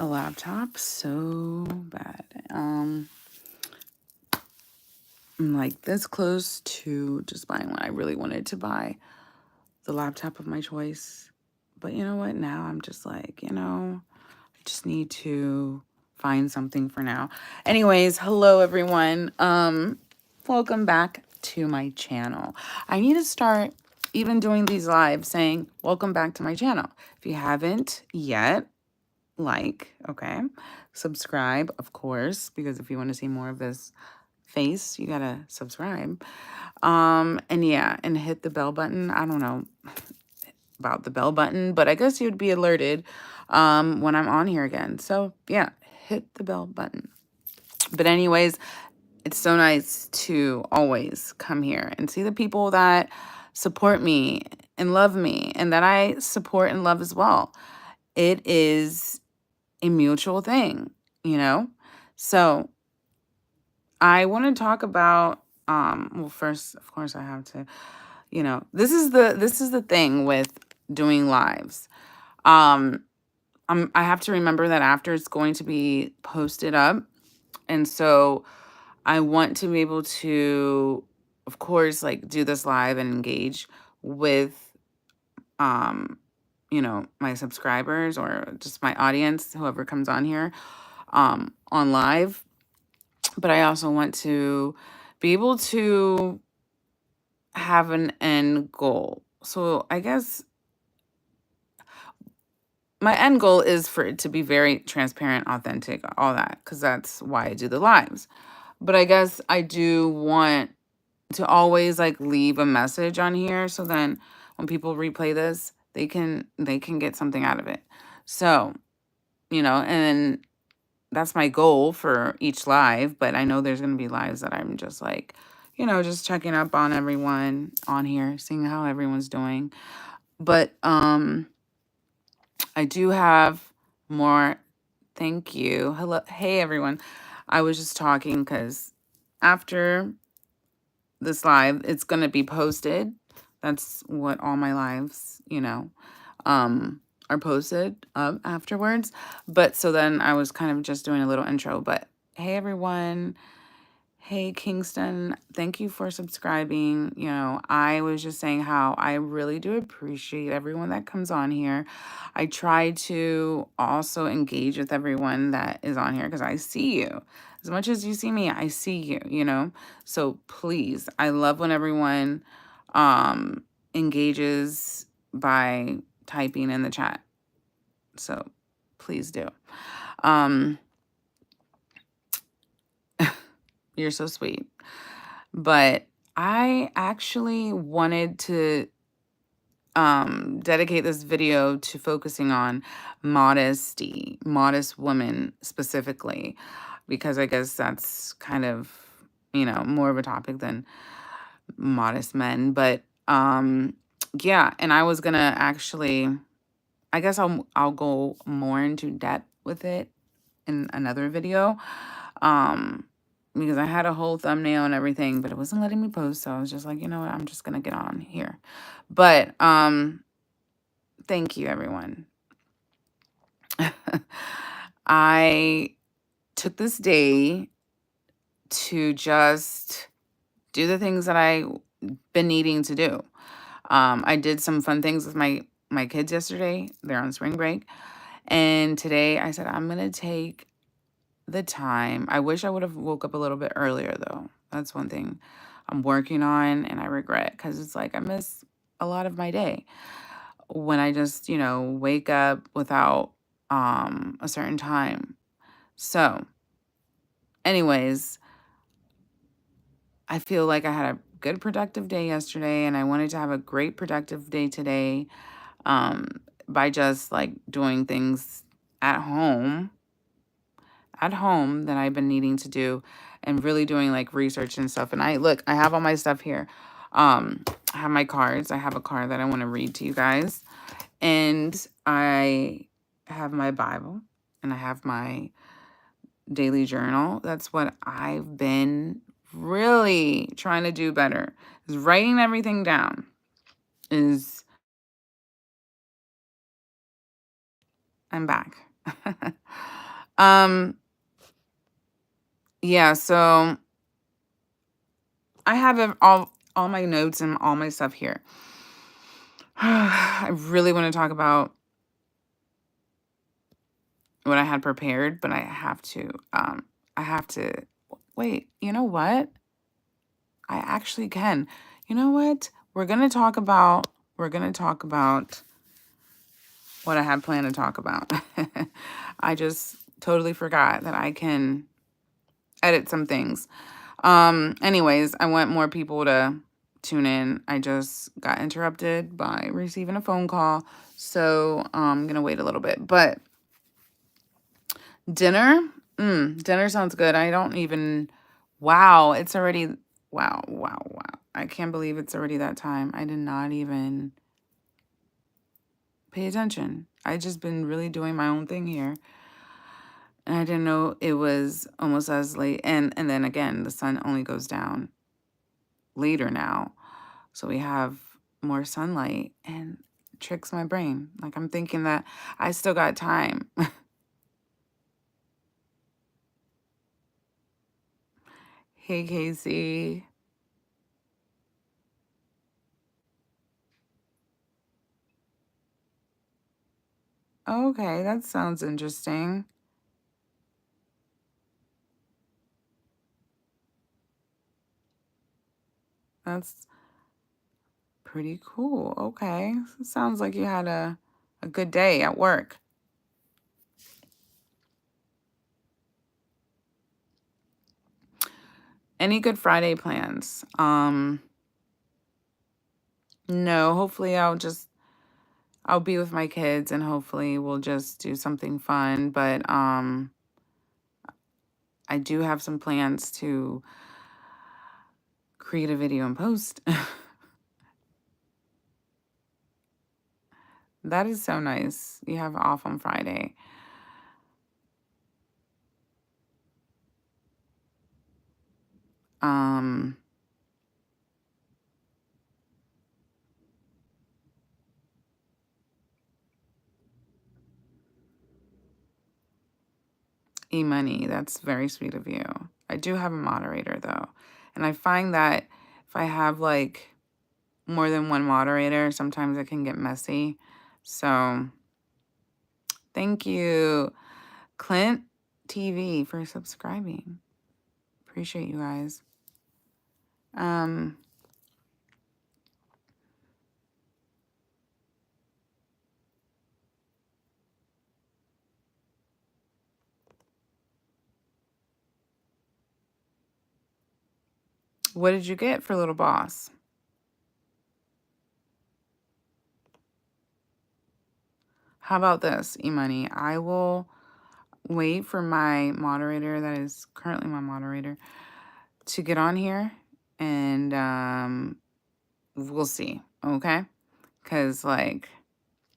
a laptop so bad. I'm like this close to just buying one. I really wanted to buy the laptop of my choice. But you know what? Now I'm just like, I just need to find something for now. Anyways, hello everyone. Welcome back to my channel. I need to start even doing these live saying, welcome back to my channel. If you haven't yet, okay, subscribe, of course, because if you want to see more of this face, you gotta subscribe. And yeah, and hit the bell button. I don't know about the bell button, but I guess you'd be alerted when I'm on here again. So yeah, hit the bell button. But anyways, it's so nice to always come here and see the people that support me and love me and that I support and love as well. It is a mutual thing, you know? So I want to talk about well, first, of course, I have to, this is the thing with doing lives. I have to remember that after it's going to be posted up. And so I want to be able to, of course, like do this live and engage with, my subscribers or just my audience, whoever comes on here, on live. But I also want to be able to have an end goal. So I guess my end goal is for it to be very transparent, authentic, all that, because that's why I do the lives. But I guess I do want to always like leave a message on here so then when people replay this, they can get something out of it. So, and that's my goal for each live, but I know there's going to be lives that I'm just like, just checking up on everyone on here, seeing how everyone's doing. But I do have more. Thank you. Hello. Hey, everyone. I was just talking because after this live, it's going to be posted. That's what all my lives, are posted up afterwards. But so then I was kind of just doing a little intro. But hey, everyone. Hey, Kingston, thank you for subscribing. I was just saying how I really do appreciate everyone that comes on here. I try to also engage with everyone that is on here because I see you. As much as you see me, I see you. So please, I love when everyone engages by typing in the chat. So please do. You're so sweet. But I actually wanted to dedicate this video to focusing on modesty, modest women specifically, because I guess that's kind of, more of a topic than modest men. But yeah, and I was gonna actually, I guess I'll go more into depth with it in another video. Because I had a whole thumbnail and everything, but it wasn't letting me post. So I was just like, you know what? I'm just going to get on here. But thank you, everyone. I took this day to just do the things that I've been needing to do. I did some fun things with my kids yesterday. They're on spring break. And today I said, I'm going to take the time. I wish I would have woke up a little bit earlier, though. That's one thing I'm working on and I regret because it's like I miss a lot of my day when I just, wake up without a certain time. So, anyways, I feel like I had a good productive day yesterday and I wanted to have a great productive day today by just like doing things at home that I've been needing to do and really doing like research and stuff. And I have all my stuff here. I have my cards. I have a card that I want to read to you guys. And I have my Bible and I have my daily journal. That's what I've been really trying to do better, is writing everything down. I'm back. um, yeah, so I have all my notes and all my stuff here. I really want to talk about what I had prepared, but I have to wait, you know what? I actually can. You know what? We're going to talk about what I had planned to talk about. I just totally forgot that I can edit some things. Anyways, I want more people to tune in. I just got interrupted by receiving a phone call, so I'm gonna wait a little bit. But dinner, dinner sounds good. I don't even. Wow, it's already. Wow, wow, wow! I can't believe it's already that time. I did not even pay attention. I just been really doing my own thing here. And I didn't know it was almost as late. And then again, the sun only goes down later now. So we have more sunlight and it tricks my brain. Like I'm thinking that I still got time. Hey, Casey. Okay, that sounds interesting. That's pretty cool. Okay. Sounds like you had a good day at work. Any Good Friday plans? No, hopefully I'll be with my kids and hopefully we'll just do something fun, but I do have some plans to create a video and post. That is so nice. You have off on Friday. Um E-money, that's very sweet of you. I do have a moderator though. And I find that if I have like more than one moderator, sometimes it can get messy. So thank you, Clint TV, for subscribing. Appreciate you guys. What did you get for Little Boss? How about this, E-money? I will wait for my moderator, that is currently my moderator, to get on here and we'll see, okay? Because, like,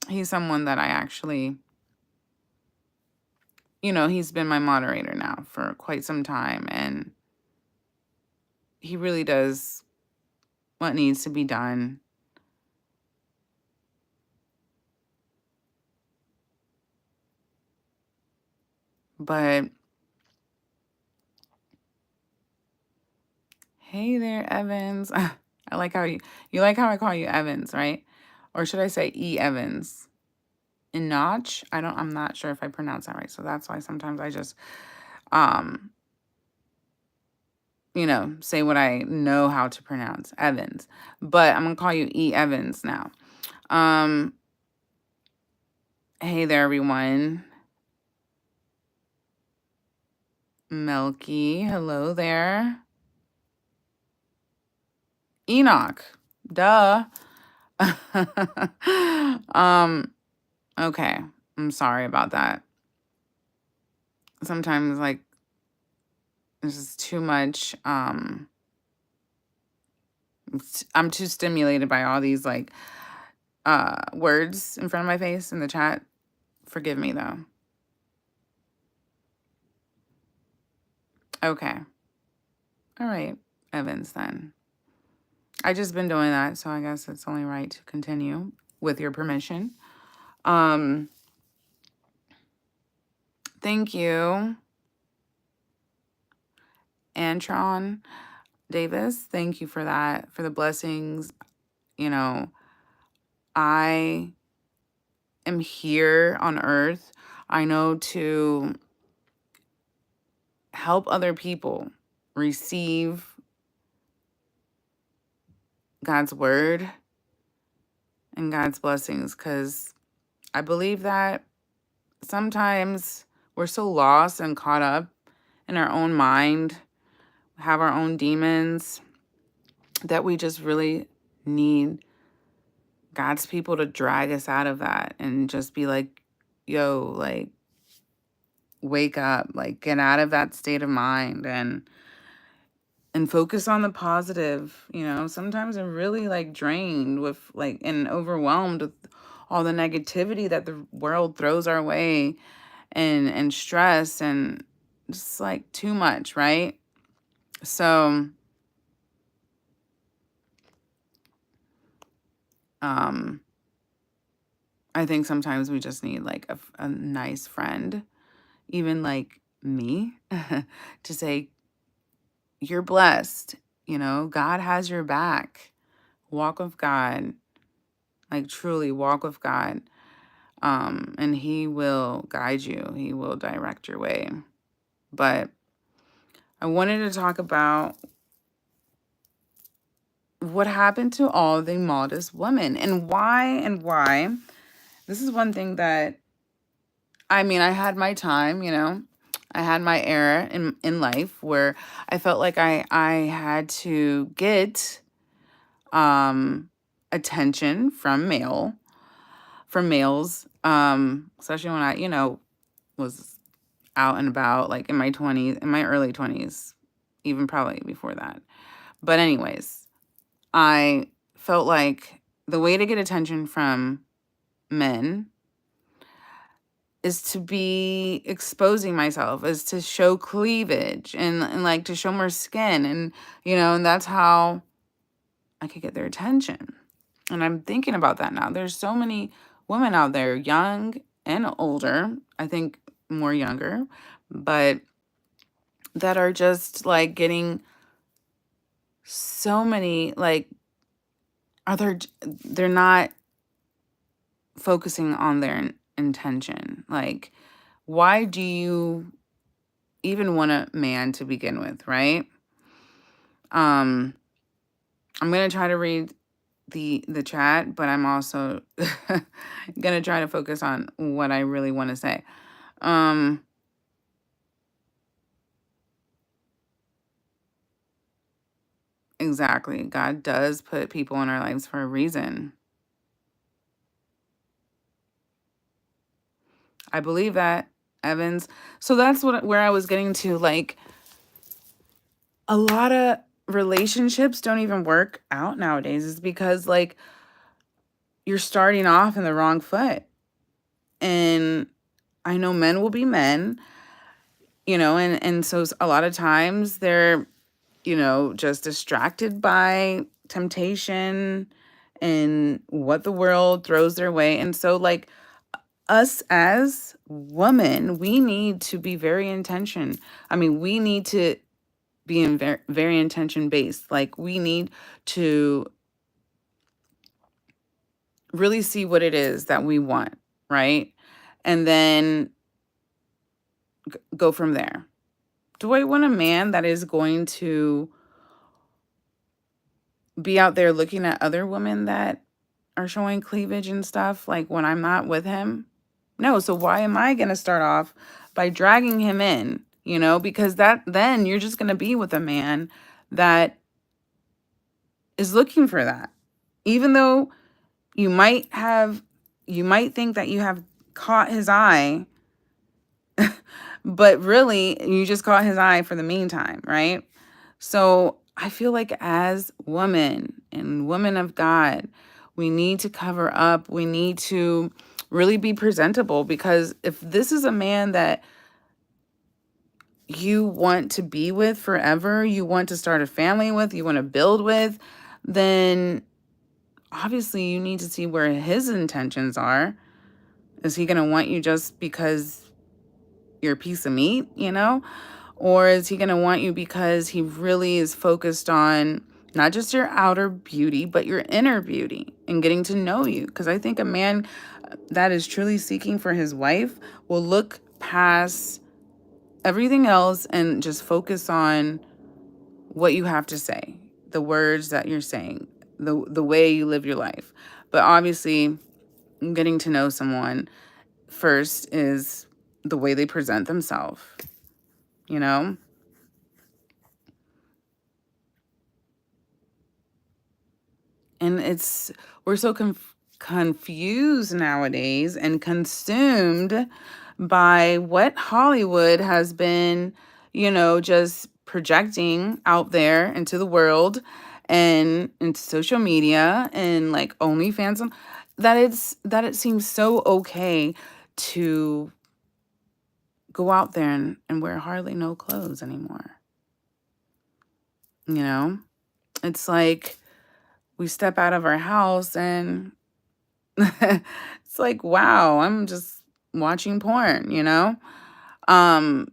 he's someone that I actually, he's been my moderator now for quite some time and he really does what needs to be done. But hey there, Evans. I like how you like how I call you Evans, right? Or should I say E. Evans? Notch? I'm not sure if I pronounce that right. So that's why sometimes I just, um, say what I know how to pronounce, Evans. But I'm going to call you E. Evans now. Hey there, everyone. Melky, hello there. Enoch, duh. Okay. I'm sorry about that. Sometimes, like, this is too much. I'm too stimulated by all these, like, words in front of my face in the chat. Forgive me, though. Okay. All right, Evans, then. I just been doing that, so I guess it's only right to continue with your permission. Thank you, Antron Davis. Thank you for that, for the blessings. You know, I am here on earth, I know, to help other people receive God's word and God's blessings, because I believe that sometimes we're so lost and caught up in our own mind, have our own demons, that we just really need God's people to drag us out of that and just be like, yo, like, wake up, like, get out of that state of mind and focus on the positive. Sometimes I'm really like drained with like and overwhelmed with all the negativity that the world throws our way, and stress, and just like too much, right? So um I think sometimes we just need like a nice friend, even like me, to say, you're blessed, God has your back. Walk with God, like truly walk with God. And he will guide you. He will direct your way. But I wanted to talk about what happened to all the modest women, and why. This is one thing that, I had my time, I had my era in life where I felt like I had to get attention from males, especially when I, was out and about, like in my 20s, in my early 20s, even probably before that. But anyways, I felt like the way to get attention from men is to be exposing myself, is to show cleavage, and like to show more skin, and that's how I could get their attention. And I'm thinking about that now. There's so many women out there, young and older, I think more younger, but that are just like getting so many, like, they're not focusing on their intention. Like, why do you even want a man to begin with, right? I'm gonna try to read the chat, but I'm also gonna try to focus on what I really want to say. um exactly, God does put people in our lives for a reason. I believe that, Evans. So that's where I was getting to. Like, a lot of relationships don't even work out nowadays is because, like, you're starting off in the wrong foot. And I know men will be men, and so a lot of times they're, just distracted by temptation and what the world throws their way. And so, like, us as women, we need to be very intention. We need to be in very, very intention based. Like, we need to really see what it is that we want, right? And then go from there. Do I want a man that is going to be out there looking at other women that are showing cleavage and stuff, like, when I'm not with him? No. So why am I going to start off by dragging him in? Because then you're just going to be with a man that is looking for that. Even though you might think that you have caught his eye, but really you just caught his eye for the meantime, right? So I feel like, as women and women of God, we need to cover up. We need to really be presentable, because if this is a man that you want to be with forever, you want to start a family with, you want to build with, then obviously you need to see where his intentions are. Is he going to want you just because your piece of meat, you know? Or is he going to want you because he really is focused on not just your outer beauty, but your inner beauty and getting to know you? Because I think a man that is truly seeking for his wife will look past everything else and just focus on what you have to say, the words that you're saying, the way you live your life. But obviously, getting to know someone first is the way they present themselves, you know? And we're so confused nowadays and consumed by what Hollywood has been, just projecting out there into the world and into social media and like OnlyFans, that it seems so okay to go out there and wear hardly no clothes anymore. You know, it's like we step out of our house and it's like, wow, I'm just watching porn, you know? Um,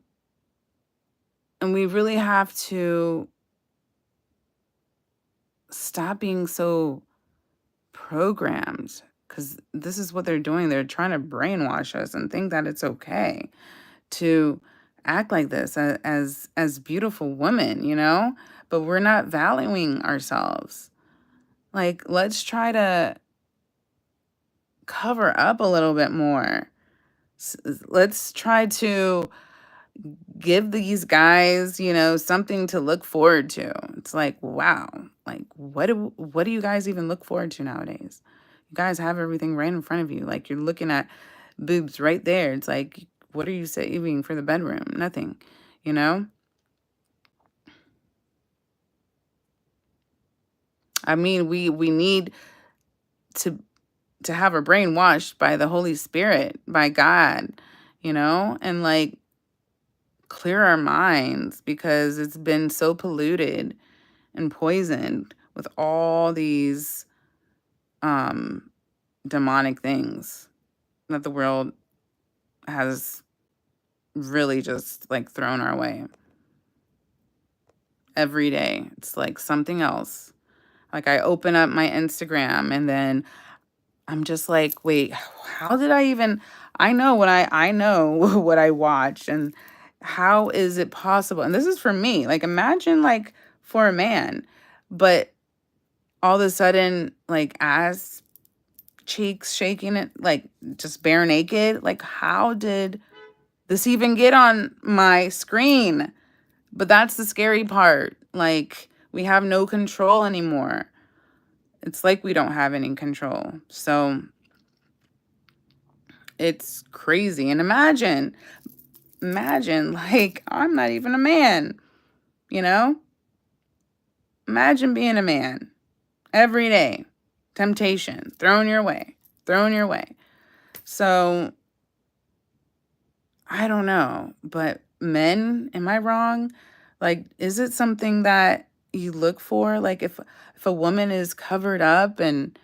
and we really have to stop being so programmed because this is what they're doing. They're trying to brainwash us and think that it's okay to act like this as beautiful women, you know? But we're not valuing ourselves. Like, let's try to cover up a little bit more. Let's try to give these guys, something to look forward to. It's like, wow, like what do you guys even look forward to nowadays? You guys have everything right in front of you. Like you're looking at boobs right there. It's like, what are you saving for the bedroom? Nothing, you know? I mean, we need to have our brain washed by the Holy Spirit, by God, and like clear our minds because it's been so polluted and poisoned with all these um demonic things that the world has really just like thrown our way every day. It's like something else. Like I open up my Instagram and then I'm just like, wait, how did I know what I know what I watch and how is it possible? And this is for me. Like imagine like for a man, but all of a sudden like ass cheeks shaking it like just bare naked. Like how did this even get on my screen? But that's the scary part. Like we have no control anymore. It's like we don't have any control. So it's crazy. And imagine, like, I'm not even a man, you know? Imagine being a man every day. Temptation thrown your way, thrown your way. So I don't know, but men, am I wrong? Like, is it something that you look for? Like, if a woman is covered up and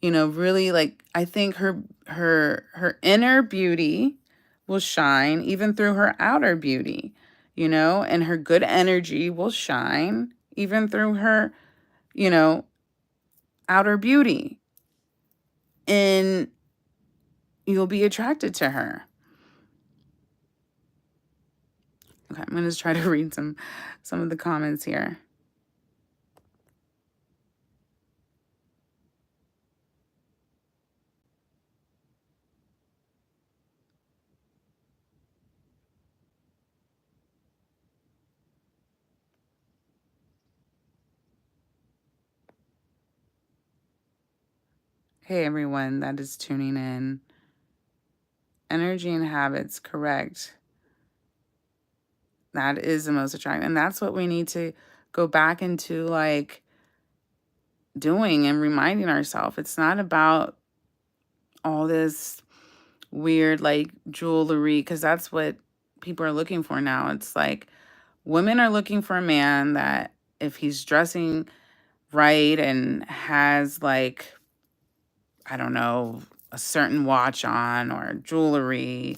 really like I think her inner beauty will shine even through her outer beauty, and her good energy will shine even through her, you know, outer beauty. And you'll be attracted to her. Okay, I'm going to try to read some of the comments here. Hey everyone that is tuning in. Energy and habits, correct. That is the most attractive. And that's what we need to go back into like doing and reminding ourselves. It's not about all this weird like jewelry because that's what people are looking for now. It's like women are looking for a man that if he's dressing right and has like, I don't know, a certain watch on or jewelry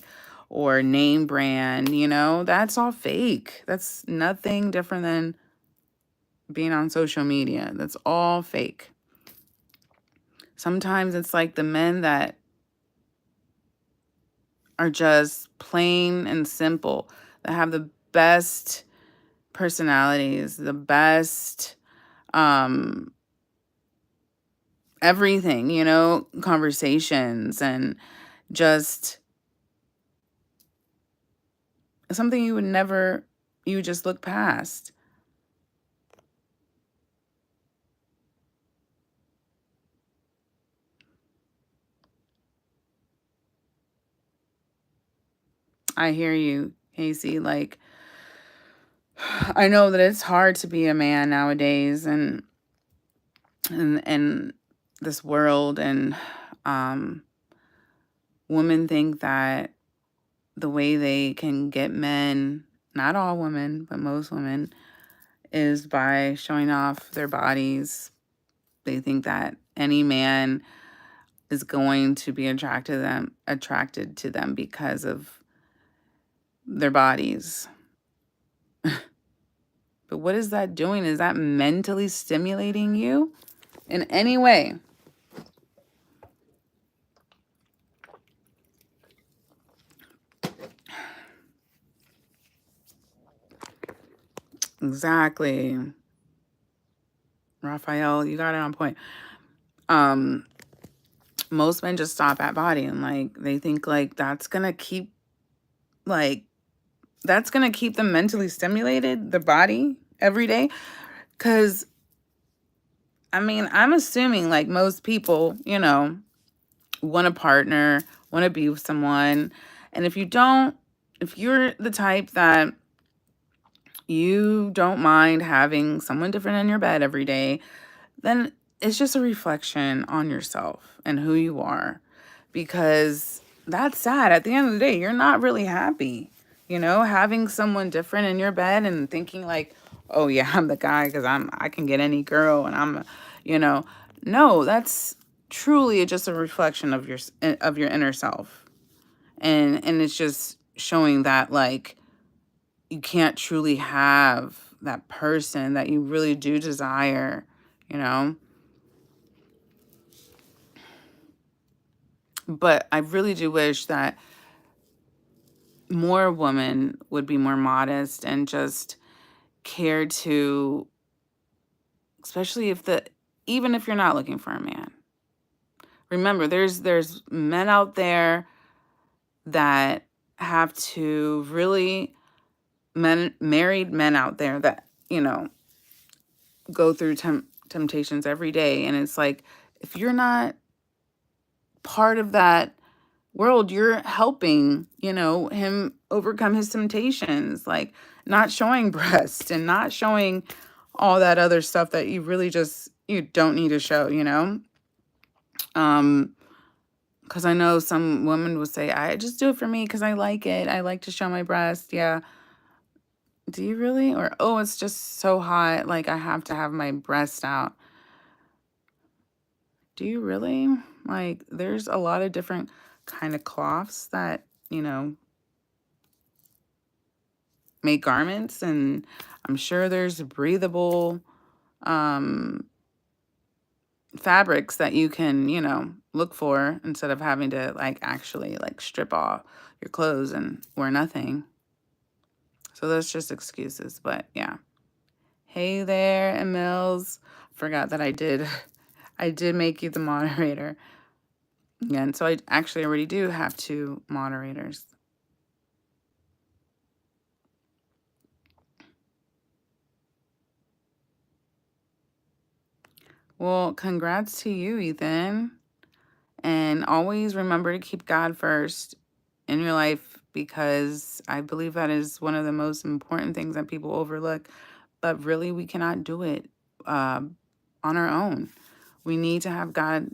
or name brand, you know, that's all fake. That's nothing different than being on social media. That's all fake. Sometimes it's like the men that are just plain and simple, that have the best personalities, the best everything, you know, conversations, and just something you would never, you would just look past. I hear you, Casey. Like, I know that it's hard to be a man nowadays, and this world, and um women think that the way they can get men, not all women, but most women, is by showing off their bodies. They think that any man is going to be attracted to them because of their bodies. But what is that doing? Is that mentally stimulating you in any way? Exactly. Raphael, you got it on point. Um, most men just stop at body, and like they think like like that's gonna keep them mentally stimulated, the body, every day. Cause I mean, I'm assuming like most people, you know, want a partner, want to be with someone. And if you don't, if you're the type that you don't mind having someone different in your bed every day, then it's just a reflection on yourself and who you are. Because that's sad. At the end of the day, you're not really happy. You know, having someone different in your bed and thinking like, oh yeah, I'm the guy because I can get any girl and you know, no, that's truly just a reflection of your inner self. And it's just showing that like you can't truly have that person that you really do desire, you know. But I really do wish that more women would be more modest and just care to, especially even if you're not looking for a man. Remember, there's men out there that have to really, married men out there that, you know, go through temptations every day. And it's like, if you're not part of that world, you're helping, you know, him overcome his temptations, like not showing breast and not showing all that other stuff that you don't need to show, you know. Because I know some women would say, I just do it for me because I like it, I like to show my breast. Yeah, do you really? Or, oh, it's just so hot, like I have to have my breast out. Do you really? Like, there's a lot of different kind of cloths that, you know, make garments, and I'm sure there's breathable um fabrics that you can, you know, look for instead of having to like actually like strip off your clothes and wear nothing. So that's just excuses, but yeah. Hey there, Emils. Forgot that I did make you the moderator. Yeah, and so I actually already do have 2 moderators. Well, congrats to you, Ethan. And always remember to keep God first in your life, because I believe that is one of the most important things that people overlook. But really, we cannot do it on our own. We need to have God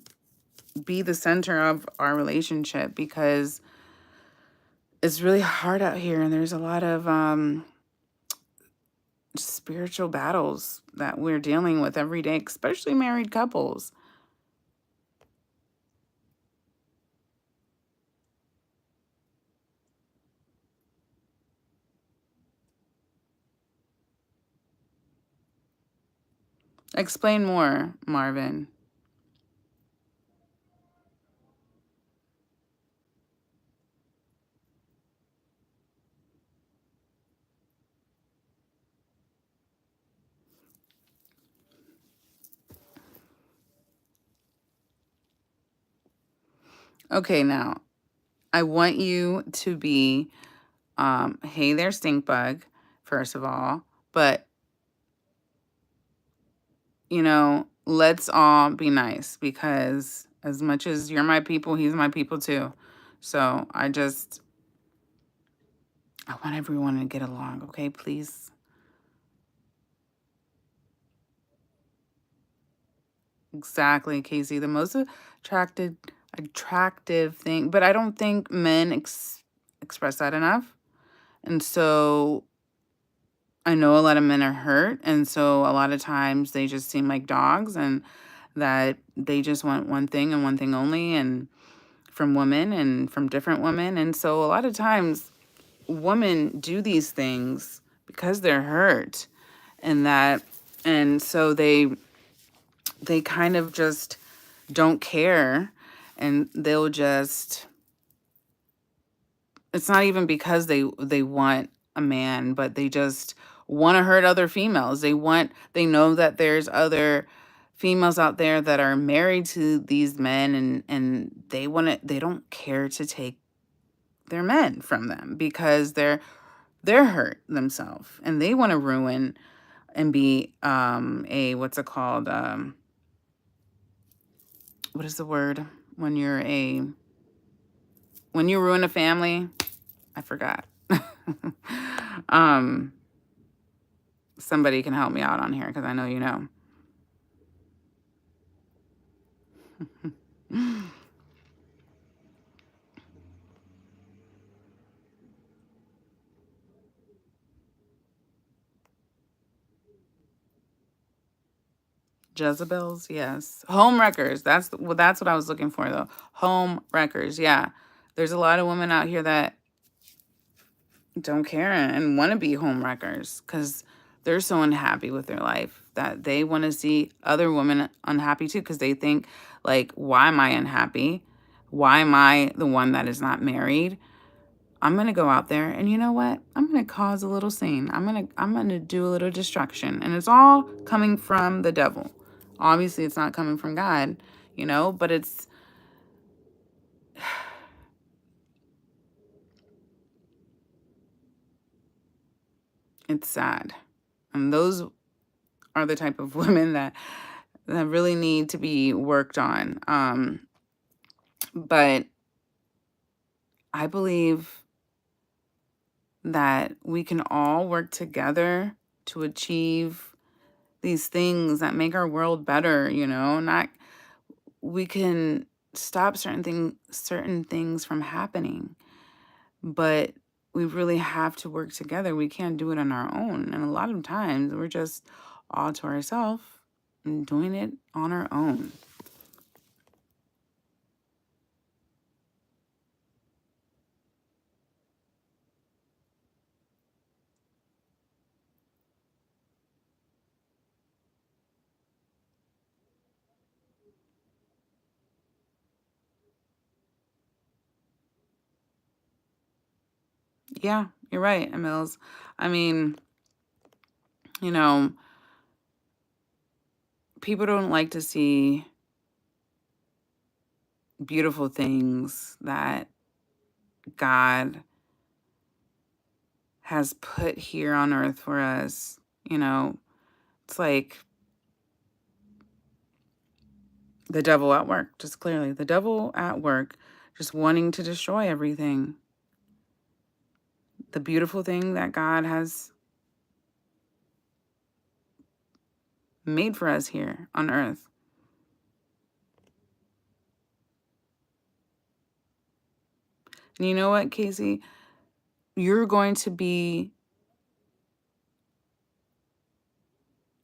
be the center of our relationship, because it's really hard out here, and there's a lot of spiritual battles that we're dealing with every day, especially married couples. Explain more, Marvin. Okay, now I want you to be, hey there, stink bug, first of all. But, let's all be nice because as much as you're my people, he's my people too. So I want everyone to get along, okay, please? Exactly, Casey. The most attractive thing, but I don't think men express that enough. And so I know a lot of men are hurt, and so a lot of times they just seem like dogs and that they just want one thing and one thing only and from women and from different women. And so a lot of times women do these things because they're hurt and so they kind of just don't care and they'll just it's not even because they want a man, but they just want to hurt other females. They know that there's other females out there that are married to these men and they don't care to take their men from them because they're hurt themselves and they want to ruin and be a what's it called what is the word when when you ruin a family. I forgot. um Somebody can help me out on here because I know you know. Jezebels, yes. Home wreckers. That's what I was looking for though. Home wreckers, yeah. There's a lot of women out here that don't care and want to be home wreckers because they're so unhappy with their life that they want to see other women unhappy too because they think like, why am I unhappy? Why am I the one that is not married? I'm gonna go out there and you know what? I'm gonna cause a little scene. I'm gonna do a little destruction. And it's all coming from the devil. Obviously it's not coming from God, but it's sad. And those are the type of women that really need to be worked on. But I believe that we can all work together to achieve these things that make our world better, not we can stop certain things from happening, but we really have to work together. We can't do it on our own. And a lot of times we're just all to ourselves and doing it on our own. Yeah, you're right, Emils. I mean, you know, people don't like to see beautiful things that God has put here on earth for us. It's like the devil at work, just clearly. The devil at work, just wanting to destroy everything. The beautiful thing that God has made for us here on earth. And you know what, Casey? You're going to be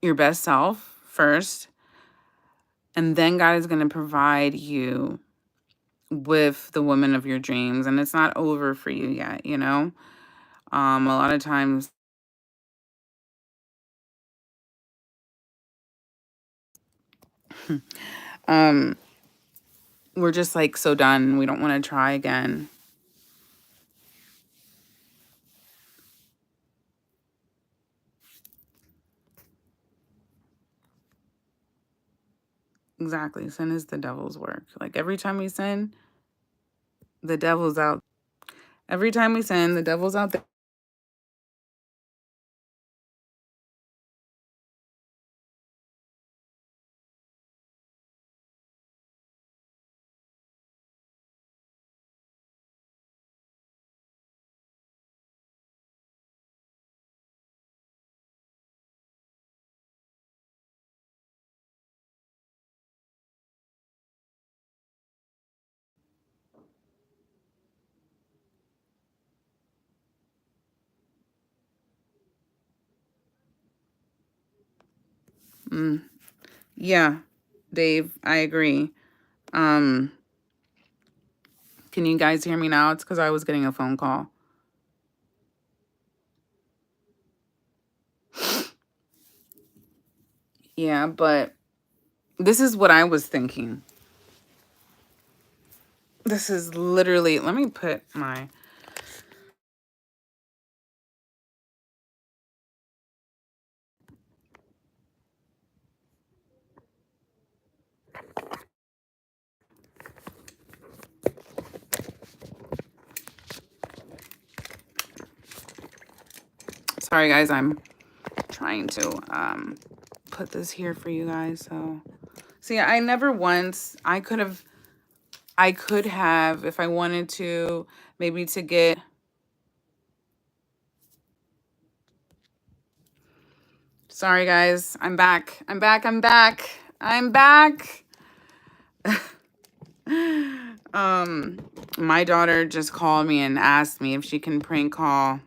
your best self first, and then God is going to provide you with the woman of your dreams. And it's not over for you yet, A lot of times um, we're just like so done. We don't want to try again. Exactly. Sin is the devil's work. Like every time we sin, the devil's out. Every time we sin, the devil's out there. Mm, yeah, Dave, I agree. Um, can you guys hear me now? It's because I was getting a phone call. Yeah, but this is what I was thinking. This is literally, let me put my, sorry guys, I'm trying to put this here for you guys. So, see, I never once, I could have, if I wanted to, maybe to get, sorry guys, I'm back. I'm back. My daughter just called me and asked me if she can prank call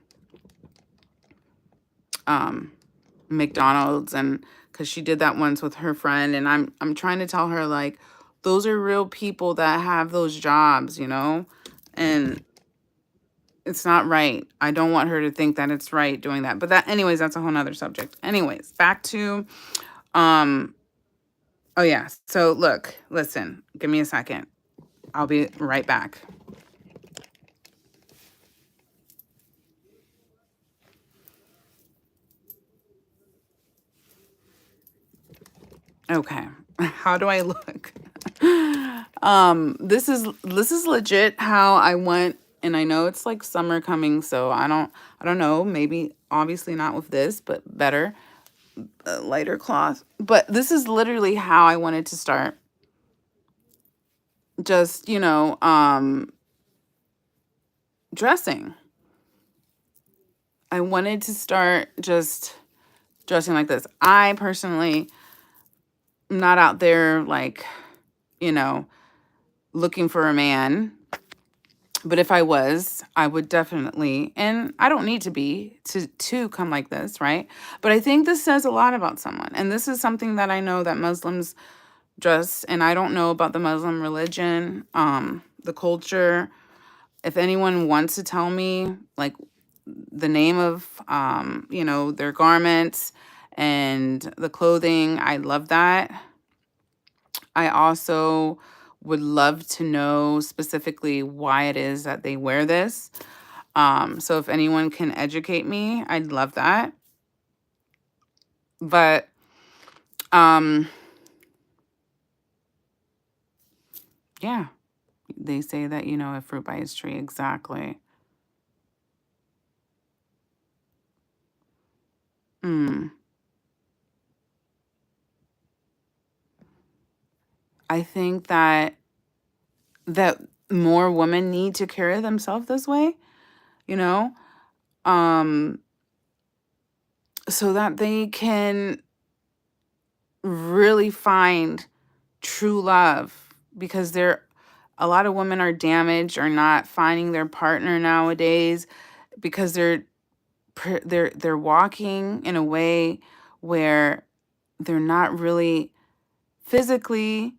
McDonald's, and because she did that once with her friend, and I'm trying to tell her, like, those are real people that have those jobs, you know, and it's not right. I don't want her to think that it's right doing that. But that, anyways, that's a whole nother subject. Anyways, back to, oh yeah. So look, listen, give me a second. I'll be right back. Okay. How do I look? This is legit how I went, and I know it's like summer coming, so I don't know, maybe obviously not with this, but better, lighter cloth. But this is literally how I wanted to start. Just, dressing. I wanted to start just dressing like this. I personally am not out there like, you know, looking for a man. But if I was, I would definitely, and I don't need to be to come like this, right? But I think this says a lot about someone. And this is something that I know that Muslims dress, and I don't know about the Muslim religion, the culture. If anyone wants to tell me like the name of their garments and the clothing, I love that. I also would love to know specifically why it is that they wear this. So if anyone can educate me, I'd love that. But yeah, they say that, a fruit by its tree. Exactly. Mm. I think that more women need to carry themselves this way, you know, um, so that they can really find true love, because a lot of women are damaged or not finding their partner nowadays because they're walking in a way where they're not really physically,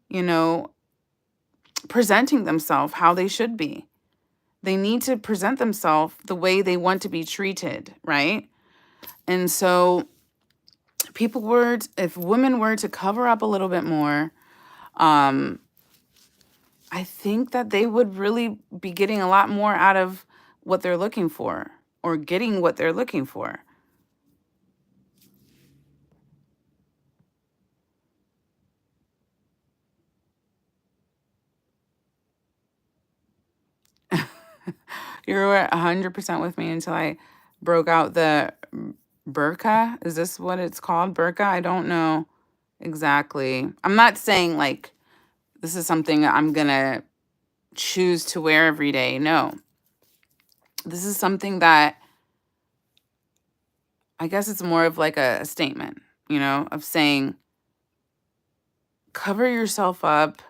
presenting themselves how they should be. They need to present themselves the way they want to be treated, right? And so if women were to cover up a little bit more, um, I think that they would really be getting a lot more out of what they're looking for, or getting what they're looking for. You were 100% with me until I broke out the burqa. Is this what it's called? Burqa? I don't know exactly. I'm not saying like this is something I'm going to choose to wear every day. No. This is something that I guess it's more of like a statement, of saying cover yourself up,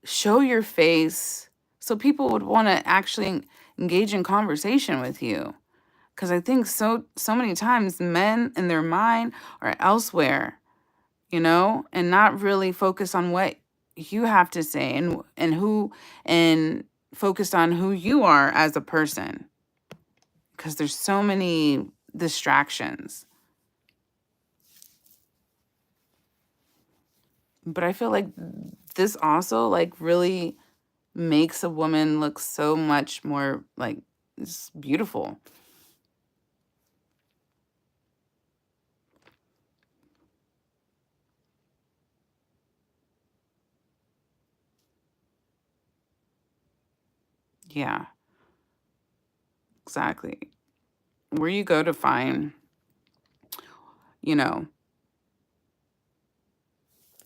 show your face so people would want to actually engage in conversation with you. Because I think so many times men in their mind are elsewhere, and not really focus on what you have to say, and focused on who you are as a person. Because there's so many distractions. But I feel like this also like really makes a woman look so much more like just beautiful. Yeah, exactly. Where you go to find, you know,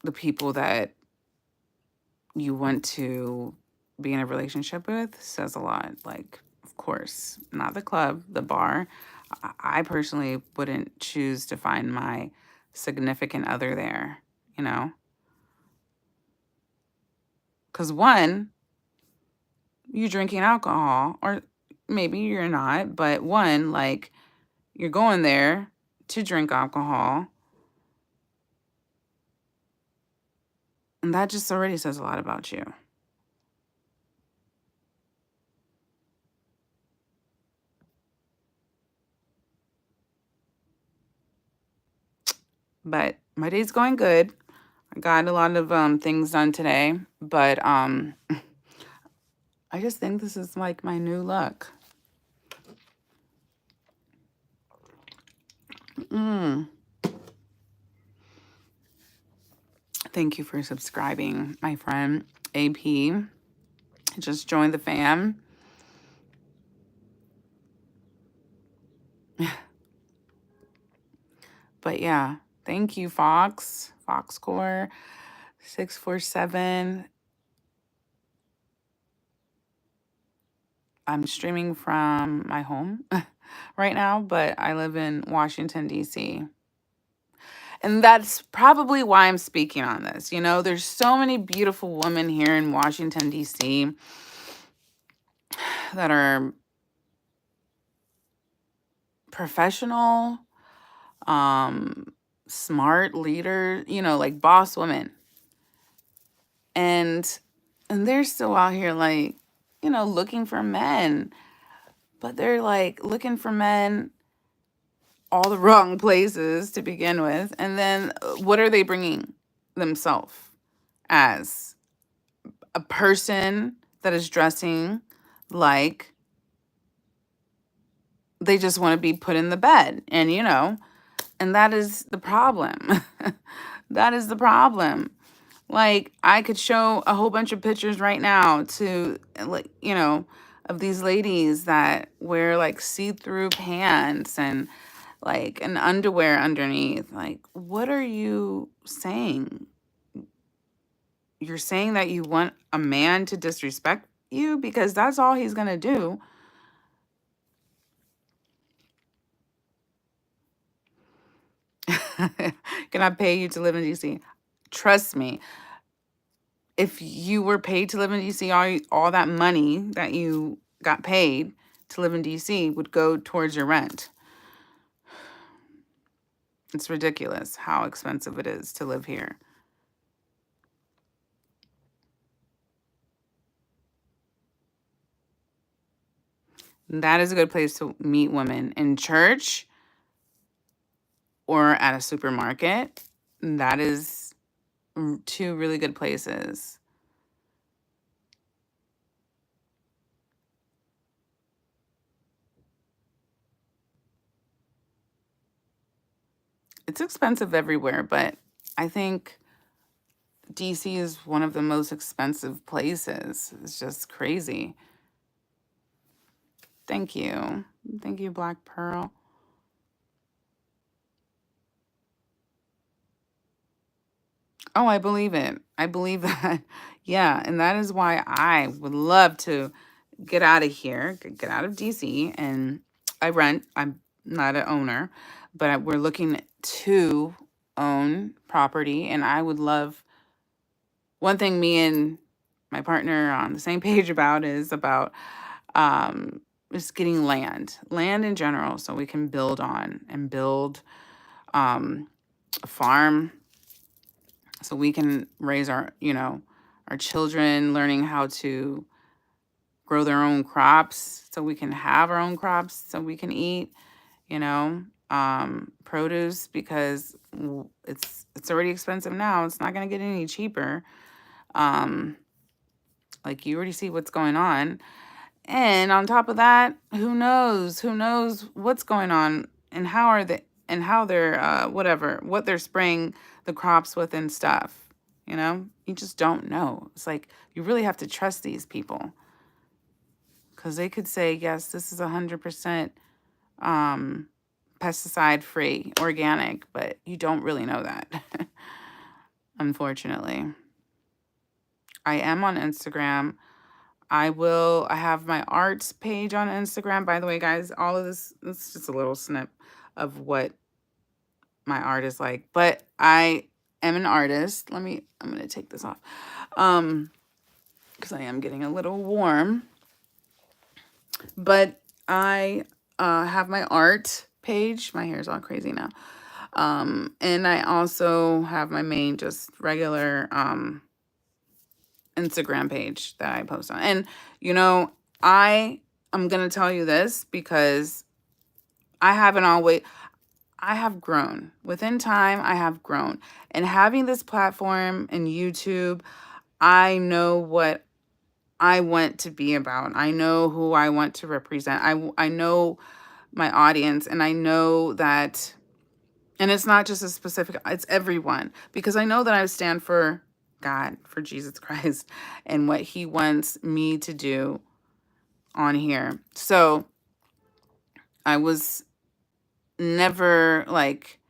the people that you want to be in a relationship with says a lot. Like, of course, not the club, the bar. I personally wouldn't choose to find my significant other there, you know? Because one, you're drinking alcohol, or maybe you're not, but one, like, you're going there to drink alcohol, and that just already says a lot about you. But my day's going good. I got a lot of things done today, but I just think this is like my new look. Thank you for subscribing, my friend AP. Just joined the fam. But yeah, thank you, Foxcore 647. I'm streaming from my home right now, but I live in Washington, D.C. And that's probably why I'm speaking on this. There's so many beautiful women here in Washington, D.C. that are professional, smart leaders, like boss women. And they're still out here like, looking for men. But they're like looking for men all the wrong places to begin with. And then what are they bringing themselves as? A person that is dressing like they just want to be put in the bed. And, and that is the problem. That is the problem. Like, I could show a whole bunch of pictures right now to, like, of these ladies that wear like see-through pants and like an underwear underneath. Like, what are you saying? You're saying that you want a man to disrespect you because that's all he's going to do. Can I pay you to live in DC? Trust me. If you were paid to live in DC, all that money that you got paid to live in DC would go towards your rent. It's ridiculous how expensive it is to live here. That is a good place to meet women. In church or at a supermarket, that is two really good places. It's expensive everywhere, but I think DC is one of the most expensive places. It's just crazy. Thank you. Thank you, Black Pearl. Oh, I believe it. I believe that. Yeah, and that is why I would love to get out of here, get out of DC, and I rent. I'm not an owner, but we're looking to own property, and I would love one thing me and my partner are on the same page about is about just getting land in general, so we can build on and build a farm, so we can raise our, our children, learning how to grow their own crops, so we can have our own crops, so we can eat, produce, because it's already expensive now. It's not going to get any cheaper. Like, you already see what's going on. And on top of that, who knows? Who knows what's going on and how they're what they're spraying the crops with and stuff. You just don't know. It's like you really have to trust these people, because they could say, yes, this is 100% pesticide free, organic, but you don't really know that. Unfortunately. I am on Instagram. I have my arts page on Instagram. By the way, guys, all of this is just a little snip of what my art is like. But I am an artist. I'm going to take this off. Because I am getting a little warm. But I have my art page. My hair's all crazy now. And I also have my main, just regular Instagram page that I post on. And, I am going to tell you this because I have grown. Within time, I have grown. And having this platform and YouTube, I know what I want to be about. I know who I want to represent. I know my audience, and I know that, and it's not just a specific, it's everyone, because I know that I stand for God, for Jesus Christ, and what he wants me to do on here. So I was never like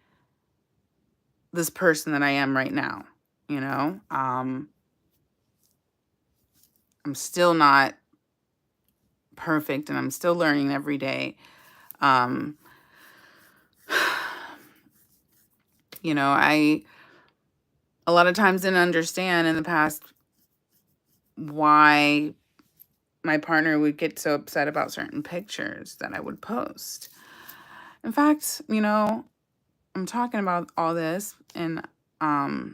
this person that I am right now, I'm still not perfect, and I'm still learning every day. I a lot of times didn't understand in the past why my partner would get so upset about certain pictures that I would post. In fact, I'm talking about all this, and I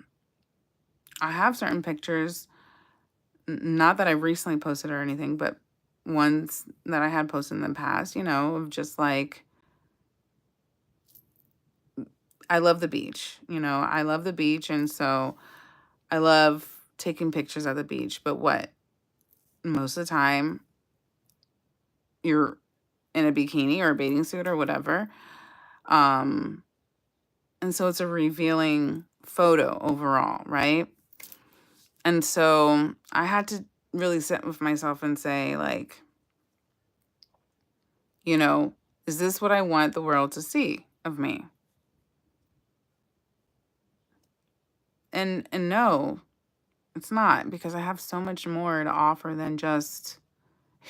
have certain pictures, not that I recently posted or anything, but ones that I had posted in the past, of just like, I love the beach, I love the beach. And so I love taking pictures at the beach. But what? Most of the time, you're in a bikini or a bathing suit or whatever. And so it's a revealing photo overall, right? And so I had to really sit with myself and say, like, is this what I want the world to see of me? And no, it's not, because I have so much more to offer than just,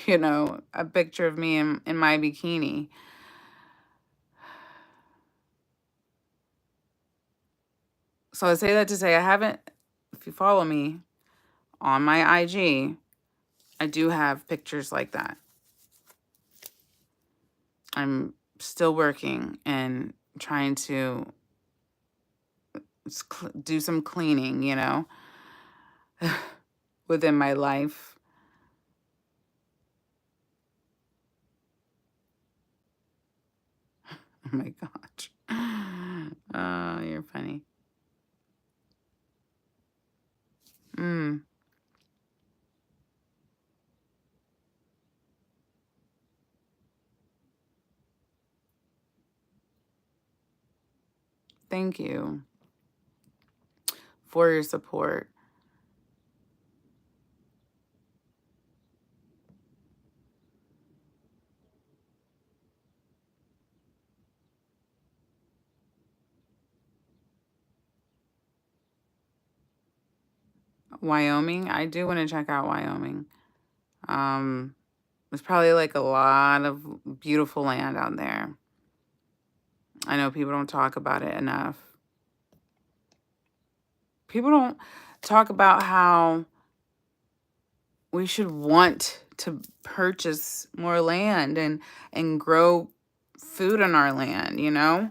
a picture of me in my bikini. So I say that to say, if you follow me on my IG, I do have pictures like that. I'm still working and trying to do some cleaning, within my life. Oh my gosh. Oh, you're funny. thank you for your support. Wyoming, I do want to check out Wyoming. There's probably like a lot of beautiful land out there. I know people don't talk about it enough. People don't talk about how we should want to purchase more land and grow food on our land, you know?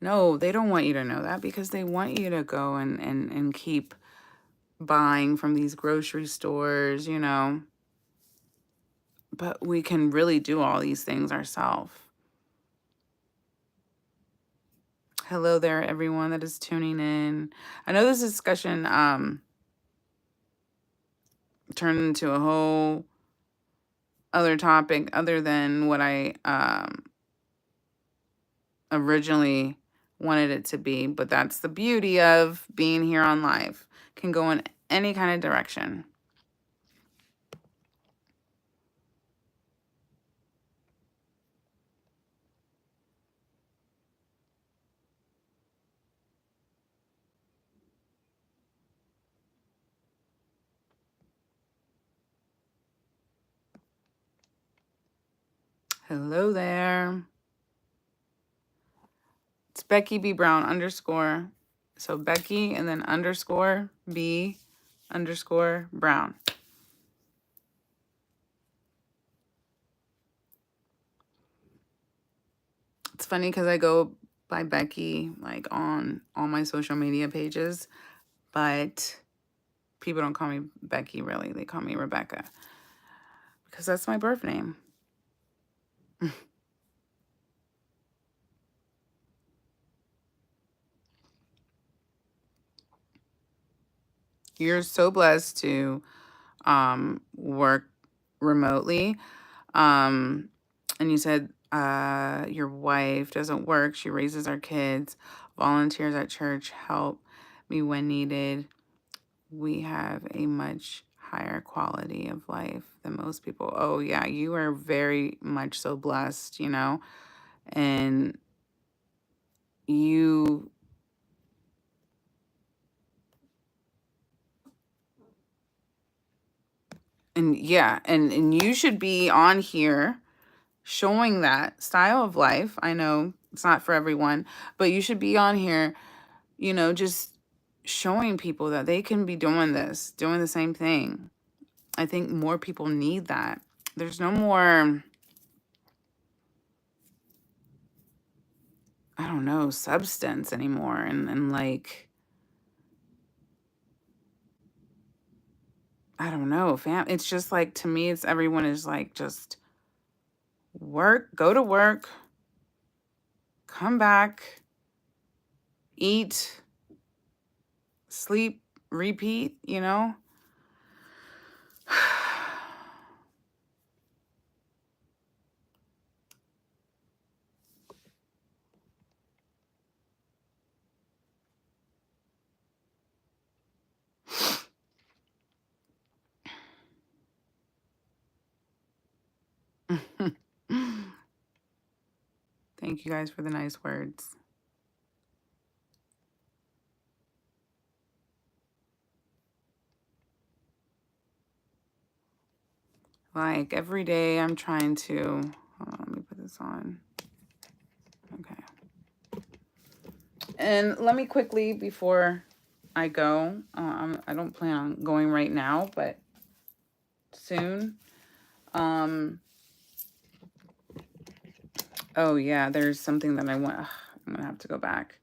No, they don't want you to know that because they want you to go and keep buying from these grocery stores, you know? But we can really do all these things ourselves. Hello there, everyone that is tuning in. I know this discussion turned into a whole other topic other than what I originally wanted it to be, but that's the beauty of being here on live. Can go in any kind of direction. Hello there. It's Becky B Brown _. So Becky and then _ B _ Brown. It's funny because I go by Becky like on all my social media pages, but people don't call me Becky really. They call me Rebecca because that's my birth name. You're so blessed to work remotely. And you said your wife doesn't work. She raises our kids, volunteers at church, help me when needed. We have a much higher quality of life than most people. Oh, yeah, you are very much so blessed, you know, and you and yeah, and you should be on here showing that style of life. I know it's not for everyone, but you should be on here, you know, just showing people that they can be doing this, doing the same thing. I think more people need that. There's no more, I don't know, substance anymore. And like, I don't know, fam. It's just like, to me, it's everyone is like, just work, go to work, come back, eat, sleep, repeat, you know? Thank you guys for the nice words. Like every day I'm trying to, hold on, let me put this on. Okay. And let me quickly, before I go, I don't plan on going right now, but soon. Oh yeah, there's something that I want, I'm gonna have to go back.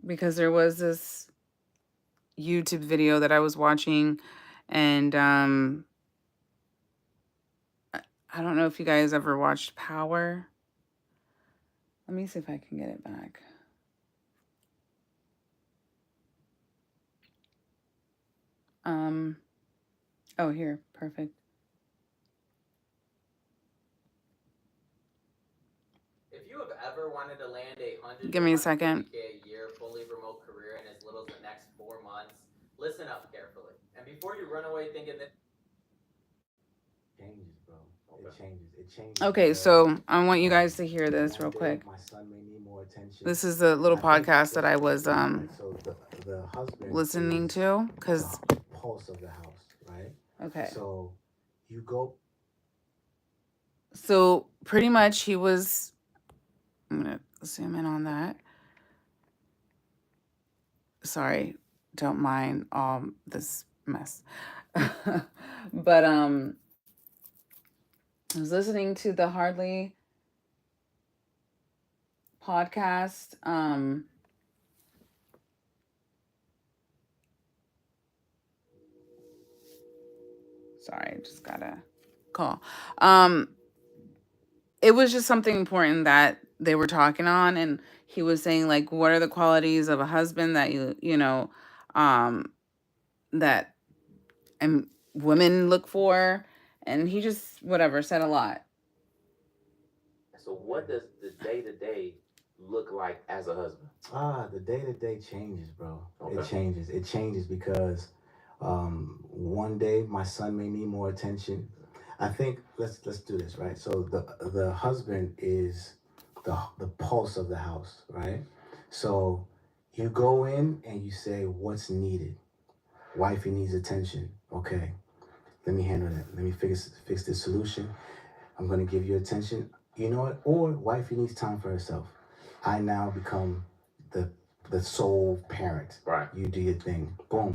Because there was this YouTube video that I was watching, and I don't know if you guys ever watched Power. Let me see if I can get it back. Oh, here, perfect. Give me a second. a year fully remote career in as little as the next 4 months, listen up carefully. And before you run away thinking that changes, bro. It changes. It changes. Okay, so I want you guys to hear this real quick. My son may need more attention. This is a little podcast that I was so the husband listening to, because the pulse of the house, right? Okay. So you go. So pretty much he was. I'm gonna zoom in on that. Sorry, don't mind this mess. But I was listening to the Hardly podcast. Sorry, just got a call. It was just something important that they were talking on, and he was saying, like, what are the qualities of a husband that that and women look for, and he just said a lot. So what does the day-to-day look like as a husband? The day-to-day changes, bro. Okay. It changes because one day my son may need more attention. I think let's do this, right? So the husband is the pulse of the house, right? So you go in and you say, what's needed? Wifey needs attention. Okay, let me handle that. Let me fix this solution. I'm gonna give you attention. You know what? Or wifey needs time for herself. I now become the sole parent. Right. You do your thing. Boom.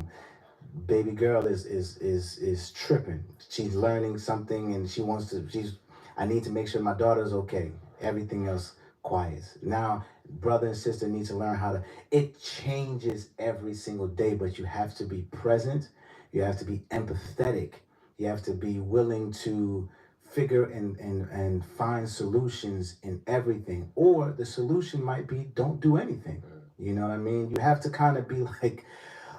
Baby girl is tripping. She's learning something and she wants to. I need to make sure my daughter's okay. Everything else quiets. Now, brother and sister need to learn how to. It changes every single day, but you have to be present. You have to be empathetic. You have to be willing to figure and find solutions in everything. Or the solution might be don't do anything. You know what I mean? You have to kind of be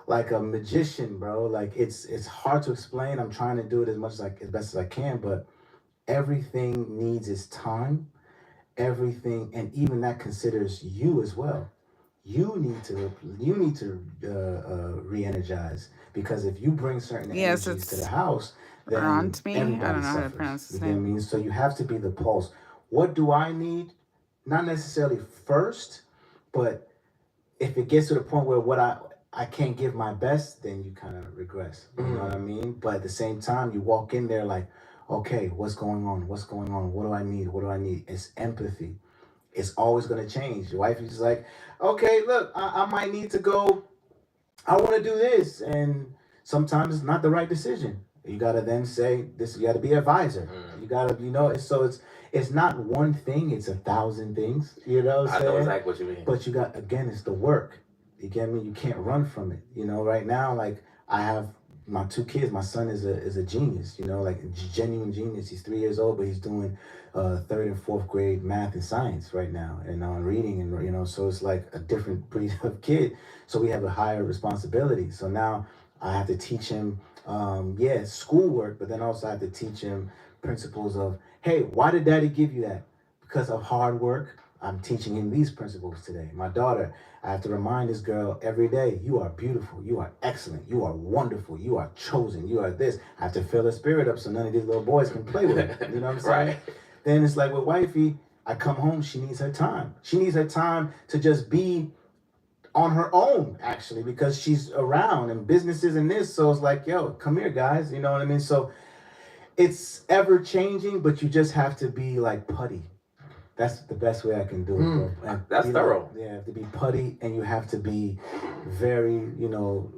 like a magician, bro. Like it's hard to explain. I'm trying to do it as best as I can, but everything needs its time. Everything, and even that considers you as well. You need to re-energize, because if you bring certain energies to the house, then Aunt me. I don't know how to suffers. pronounce his You know what I name. mean? So you have to be the pulse. What do I need? Not necessarily first, but if it gets to the point where I can't give my best, then you kind of regress. You know what I mean? But at the same time, you walk in there like, okay, what's going on? What's going on? What do I need? What do I need? It's empathy. It's always going to change. Your wife is just like, okay, look, I might need to go. I want to do this. And sometimes it's not the right decision. You got to then say this. You got to be an advisor. You got to, it's not one thing. It's 1,000 things. You know what I'm saying? I know exactly what you mean. But you got, again, it's the work. You get me? You can't run from it. You know, right now, like I have my 2 kids. My son is a genius, you know, like a genuine genius. He's 3 years old, but he's doing 3rd and 4th grade math and science right now, and reading, and you know, so it's like a different breed of kid. So we have a higher responsibility. So now I have to teach him, schoolwork, but then also I have to teach him principles of, hey, why did daddy give you that? Because of hard work. I'm teaching him these principles today. My daughter, I have to remind this girl every day, you are beautiful, you are excellent, you are wonderful, you are chosen, you are this. I have to fill her spirit up so none of these little boys can play with her. You know what I'm saying? Right. Then it's like with wifey, I come home, she needs her time. She needs her time to just be on her own, actually, because she's around and businesses and this. So it's like, yo, come here, guys. You know what I mean? So it's ever changing, but you just have to be like putty. That's the best way I can do it, bro. That's thorough. You have to be putty, and you have to be very, you know,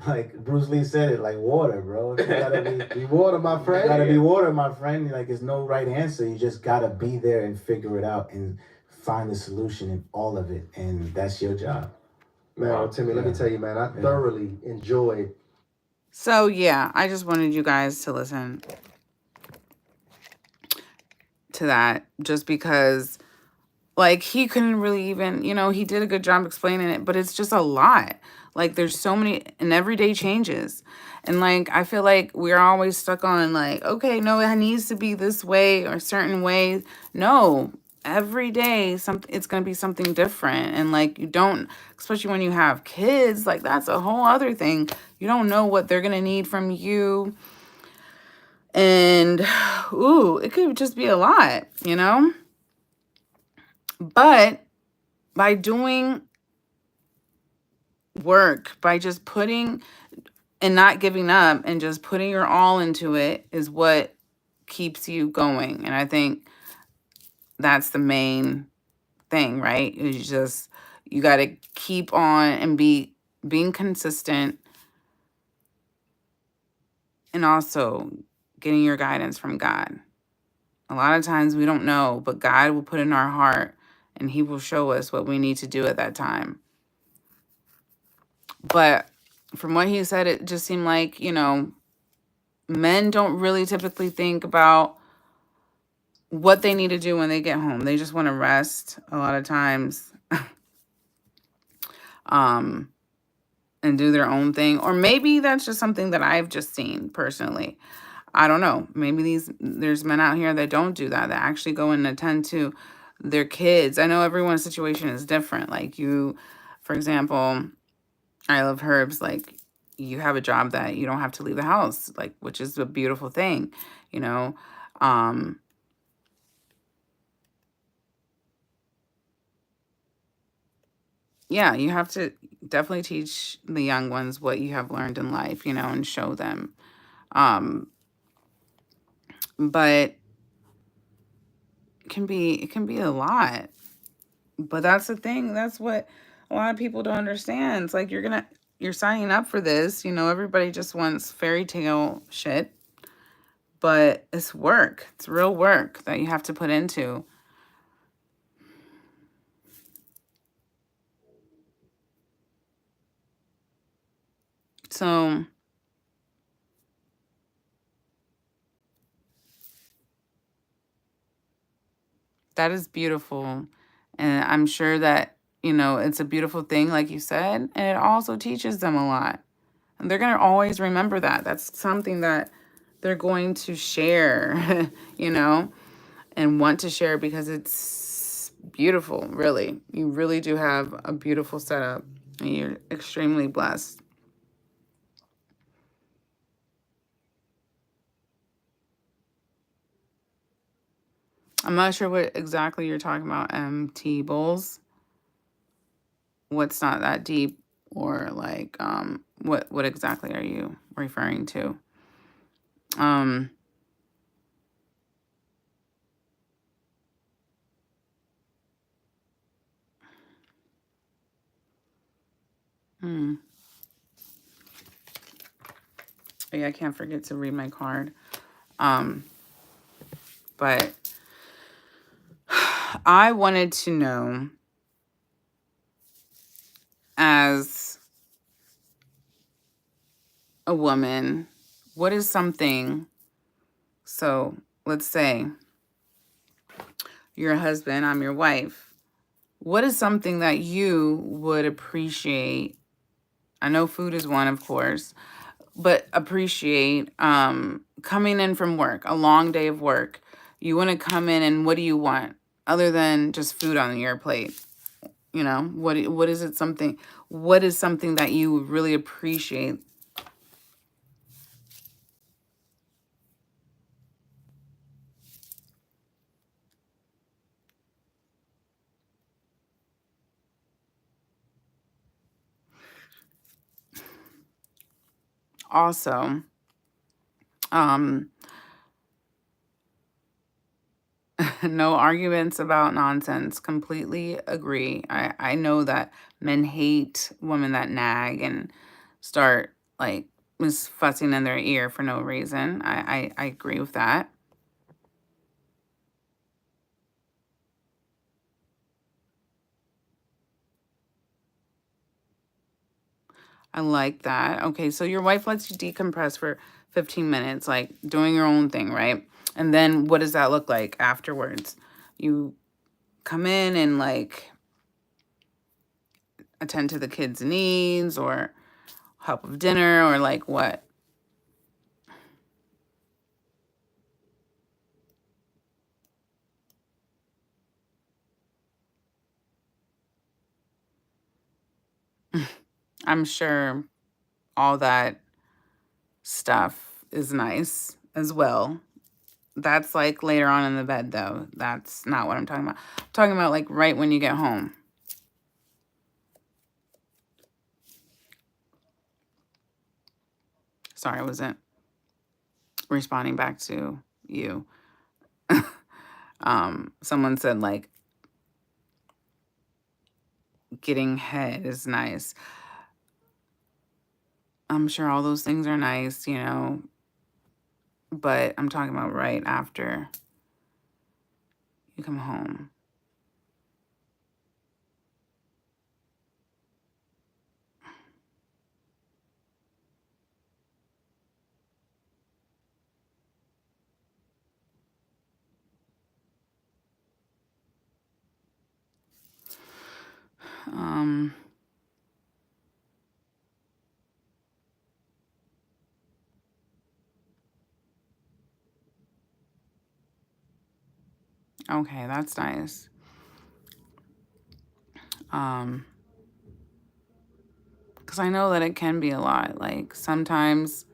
like Bruce Lee said it, like water, bro. You gotta be water, my friend. You gotta be water, my friend. Like, there's no right answer. You just gotta be there and figure it out and find the solution in all of it, and that's your job. Man, well, Timmy, let me tell you, man, I thoroughly enjoyed. So yeah, I just wanted you guys to listen to that, just because like he couldn't really even, you know, he did a good job explaining it, but it's just a lot. Like there's so many and everyday changes. And like I feel like we're always stuck on like, okay, no, it needs to be this way or certain way. No, every day something, it's going to be something different. And like, you don't, especially when you have kids, like that's a whole other thing. You don't know what they're going to need from you. And ooh, it could just be a lot, you know? But by doing work, by just putting and not giving up and just putting your all into it is what keeps you going. And I think that's the main thing, right? Is just, you got to keep on and being consistent, and also getting your guidance from God. A lot of times we don't know, but God will put in our heart and he will show us what we need to do at that time. But from what he said, it just seemed like, you know, men don't really typically think about what they need to do when they get home. They just want to rest a lot of times, and do their own thing. Or maybe that's just something that I've just seen personally. I don't know. Maybe there's men out here that don't do that, that actually go and attend to their kids. I know everyone's situation is different. Like you, for example, I love Herbs. Like, you have a job that you don't have to leave the house, like, which is a beautiful thing, you know. Yeah, you have to definitely teach the young ones what you have learned in life, you know, and show them. Um, but it can be a lot. But that's the thing. That's what a lot of people don't understand. It's like you're signing up for this, you know, everybody just wants fairy tale shit, but it's work. It's real work that you have to put into. So that is beautiful. And I'm sure that, you know, it's a beautiful thing, like you said, and it also teaches them a lot. And they're going to always remember that. That's something that they're going to share, you know, and want to share because it's beautiful, really. You really do have a beautiful setup, and you're extremely blessed. I'm not sure what exactly you're talking about, MT Bowls. What's not that deep, or like what exactly are you referring to? Um hmm. Yeah, I can't forget to read my card. Um but I wanted to know, as a woman, what is something, so let's say you're a husband, I'm your wife. What is something that you would appreciate? I know food is one, of course, but appreciate coming in from work, a long day of work. You want to come in, and what do you want other than just food on your plate? You know, what is it, something, what is something that you would really appreciate? Also, um no arguments about nonsense. Completely agree. I know that men hate women that nag and start like just fussing in their ear for no reason. I agree with that. I like that. Okay, so your wife lets you decompress for 15 minutes, like doing your own thing, right? And then what does that look like afterwards? You come in and like attend to the kids' needs, or help with dinner, or like what? I'm sure all that stuff is nice as well. That's like later on in the bed, though. That's not what I'm talking about. I'm talking about like right when you get home. Sorry, I wasn't responding back to you. Someone said like getting head is nice. I'm sure all those things are nice, you know, but I'm talking about right after you come home. Um, okay, that's nice. Because I know that it can be a lot. Like sometimes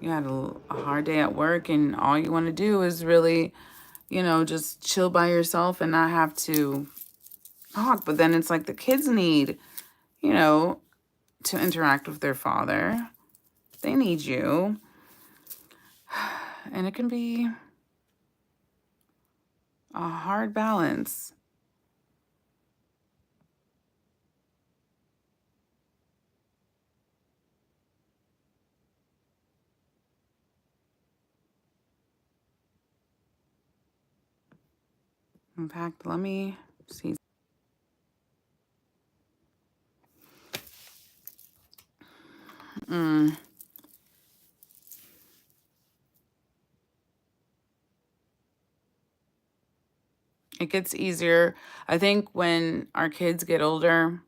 you had a hard day at work and all you want to do is really, you know, just chill by yourself and not have to talk. But then it's like the kids need, you know, to interact with their father. They need you. And it can be a hard balance. In fact, let me see. It gets easier. I think when our kids get older,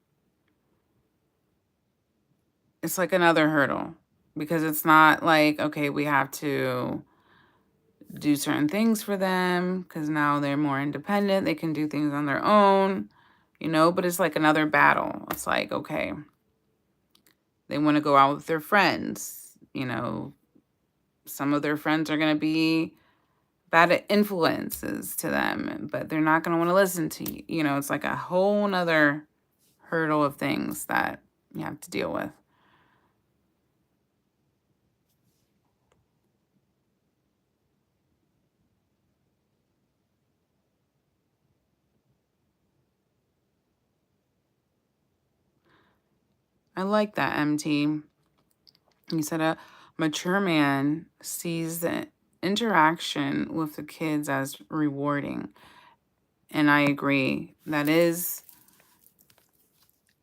it's like another hurdle because it's not like, okay, we have to do certain things for them because now they're more independent. They can do things on their own, you know, but it's like another battle. It's like, okay, they want to go out with their friends, you know, some of their friends are going to be bad influences to them, but they're not going to want to listen to you. You know, it's like a whole nother hurdle of things that you have to deal with. I like that, MT. You said a mature man sees the interaction with the kids as rewarding. And I agree. That is,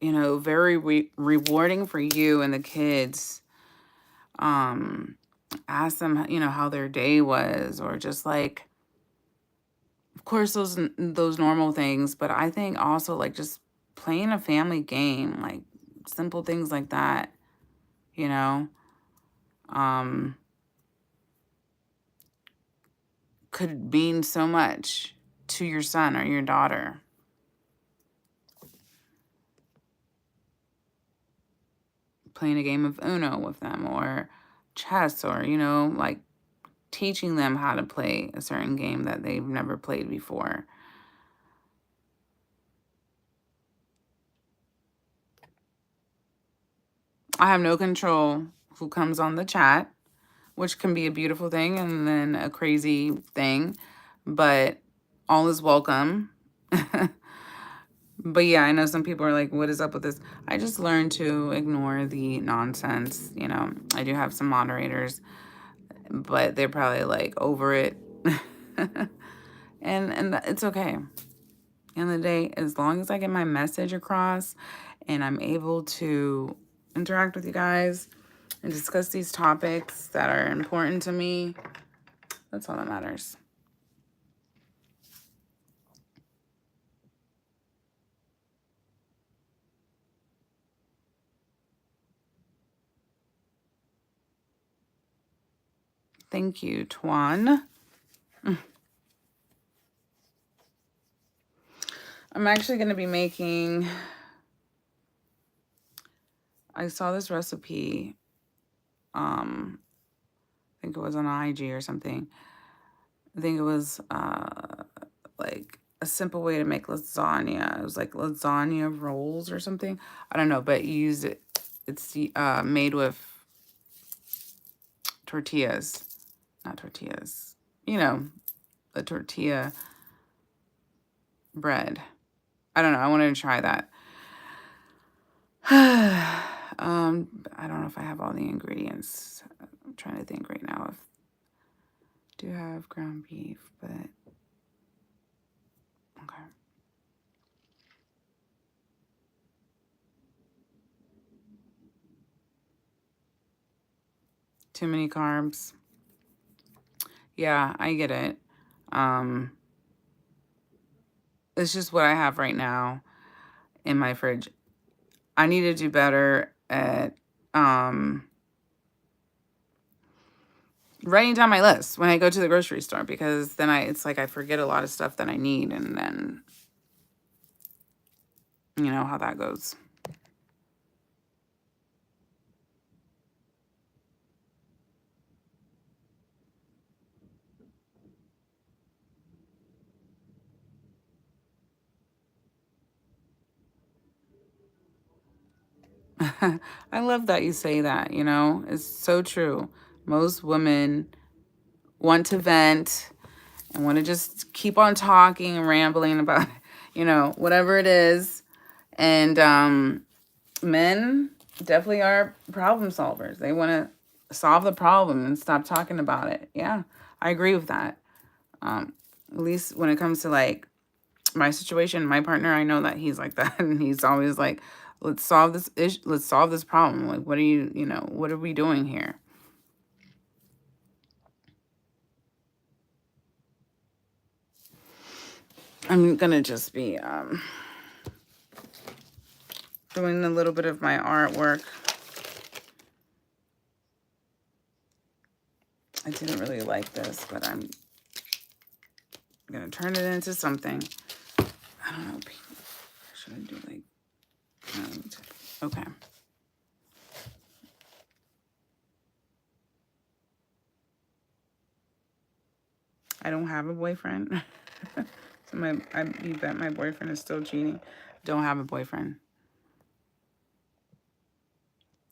you know, very rewarding for you and the kids. Ask them, you know, how their day was, or just like, of course, those normal things. But I think also like just playing a family game, like simple things like that, you know, could mean so much to your son or your daughter. Playing a game of Uno with them or chess, or, you know, like teaching them how to play a certain game that they've never played before. I have no control who comes on the chat, which can be a beautiful thing and then a crazy thing, but all is welcome. But yeah, I know some people are like, what is up with this? I just learned to ignore the nonsense. You know, I do have some moderators, but they're probably like over it. and it's okay. End of the day, as long as I get my message across and I'm able to interact with you guys and discuss these topics that are important to me, that's all that matters. Thank you, Tuan. I'm actually going to be making I saw this recipe. I think it was on IG or something. I think it was like a simple way to make lasagna. It was like lasagna rolls or something. I don't know, but you use it. It's made with tortillas, not tortillas. You know, the tortilla bread. I don't know. I wanted to try that. I don't know if I have all the ingredients. I'm trying to think right now if I do have ground beef, but okay. Too many carbs. Yeah, I get it. It's just what I have right now in my fridge. I need to do better at writing down my list when I go to the grocery store, because then it's like I forget a lot of stuff that I need, and then you know how that goes. I love that you say that, you know, it's so true. Most women want to vent and want to just keep on talking and rambling about, you know, whatever it is. And men definitely are problem solvers. They want to solve the problem and stop talking about it. Yeah, I agree with that. At least when it comes to like my situation, my partner, I know that he's like that. And he's always like, let's solve this issue. Let's solve this problem. Like, what are you know, what are we doing here? I'm going to just be doing a little bit of my artwork. I didn't really like this, but I'm going to turn it into something. I don't know. Should I do like... Okay. I don't have a boyfriend. So you bet my boyfriend is still cheating. Don't have a boyfriend.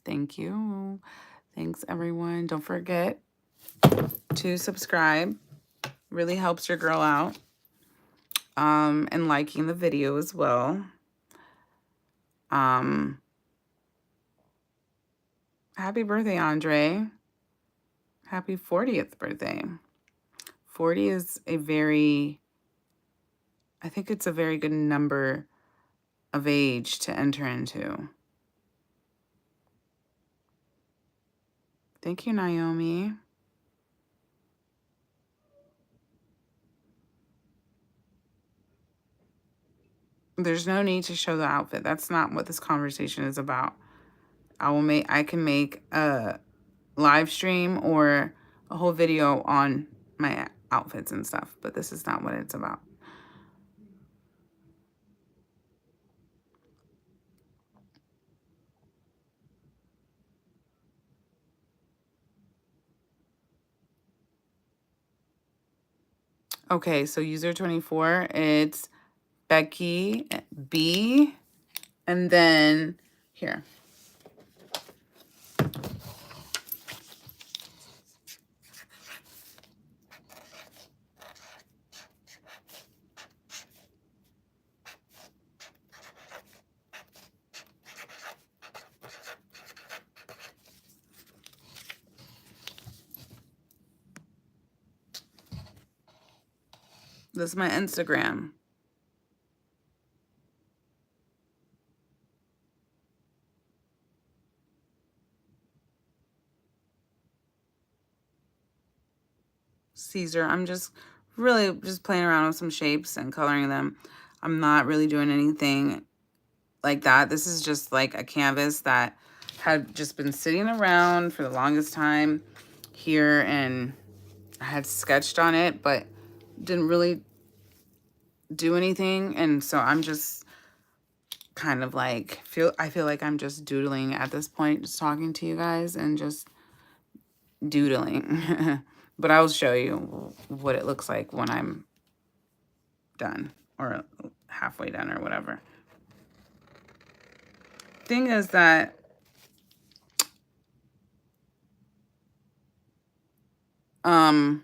Thank you. Thanks, everyone. Don't forget to subscribe. Really helps your girl out. And liking the video as well. Happy birthday, Andre. Happy 40th birthday. 40 is I think it's a very good number of age to enter into. Thank you, Naomi. There's no need to show the outfit. That's not what this conversation is about. I can make a live stream or a whole video on my outfits and stuff, but this is not what it's about. Okay, so user 24, it's Becky B, and then here. This is my Instagram. Caesar. I'm just really just playing around with some shapes and coloring them. I'm not really doing anything like that. This is just like a canvas that had just been sitting around for the longest time here, and I had sketched on it, but didn't really do anything. And so I'm just kind of like I feel like I'm just doodling at this point, just talking to you guys and just doodling. But I'll show you what it looks like when I'm done or halfway done or whatever. Thing is that I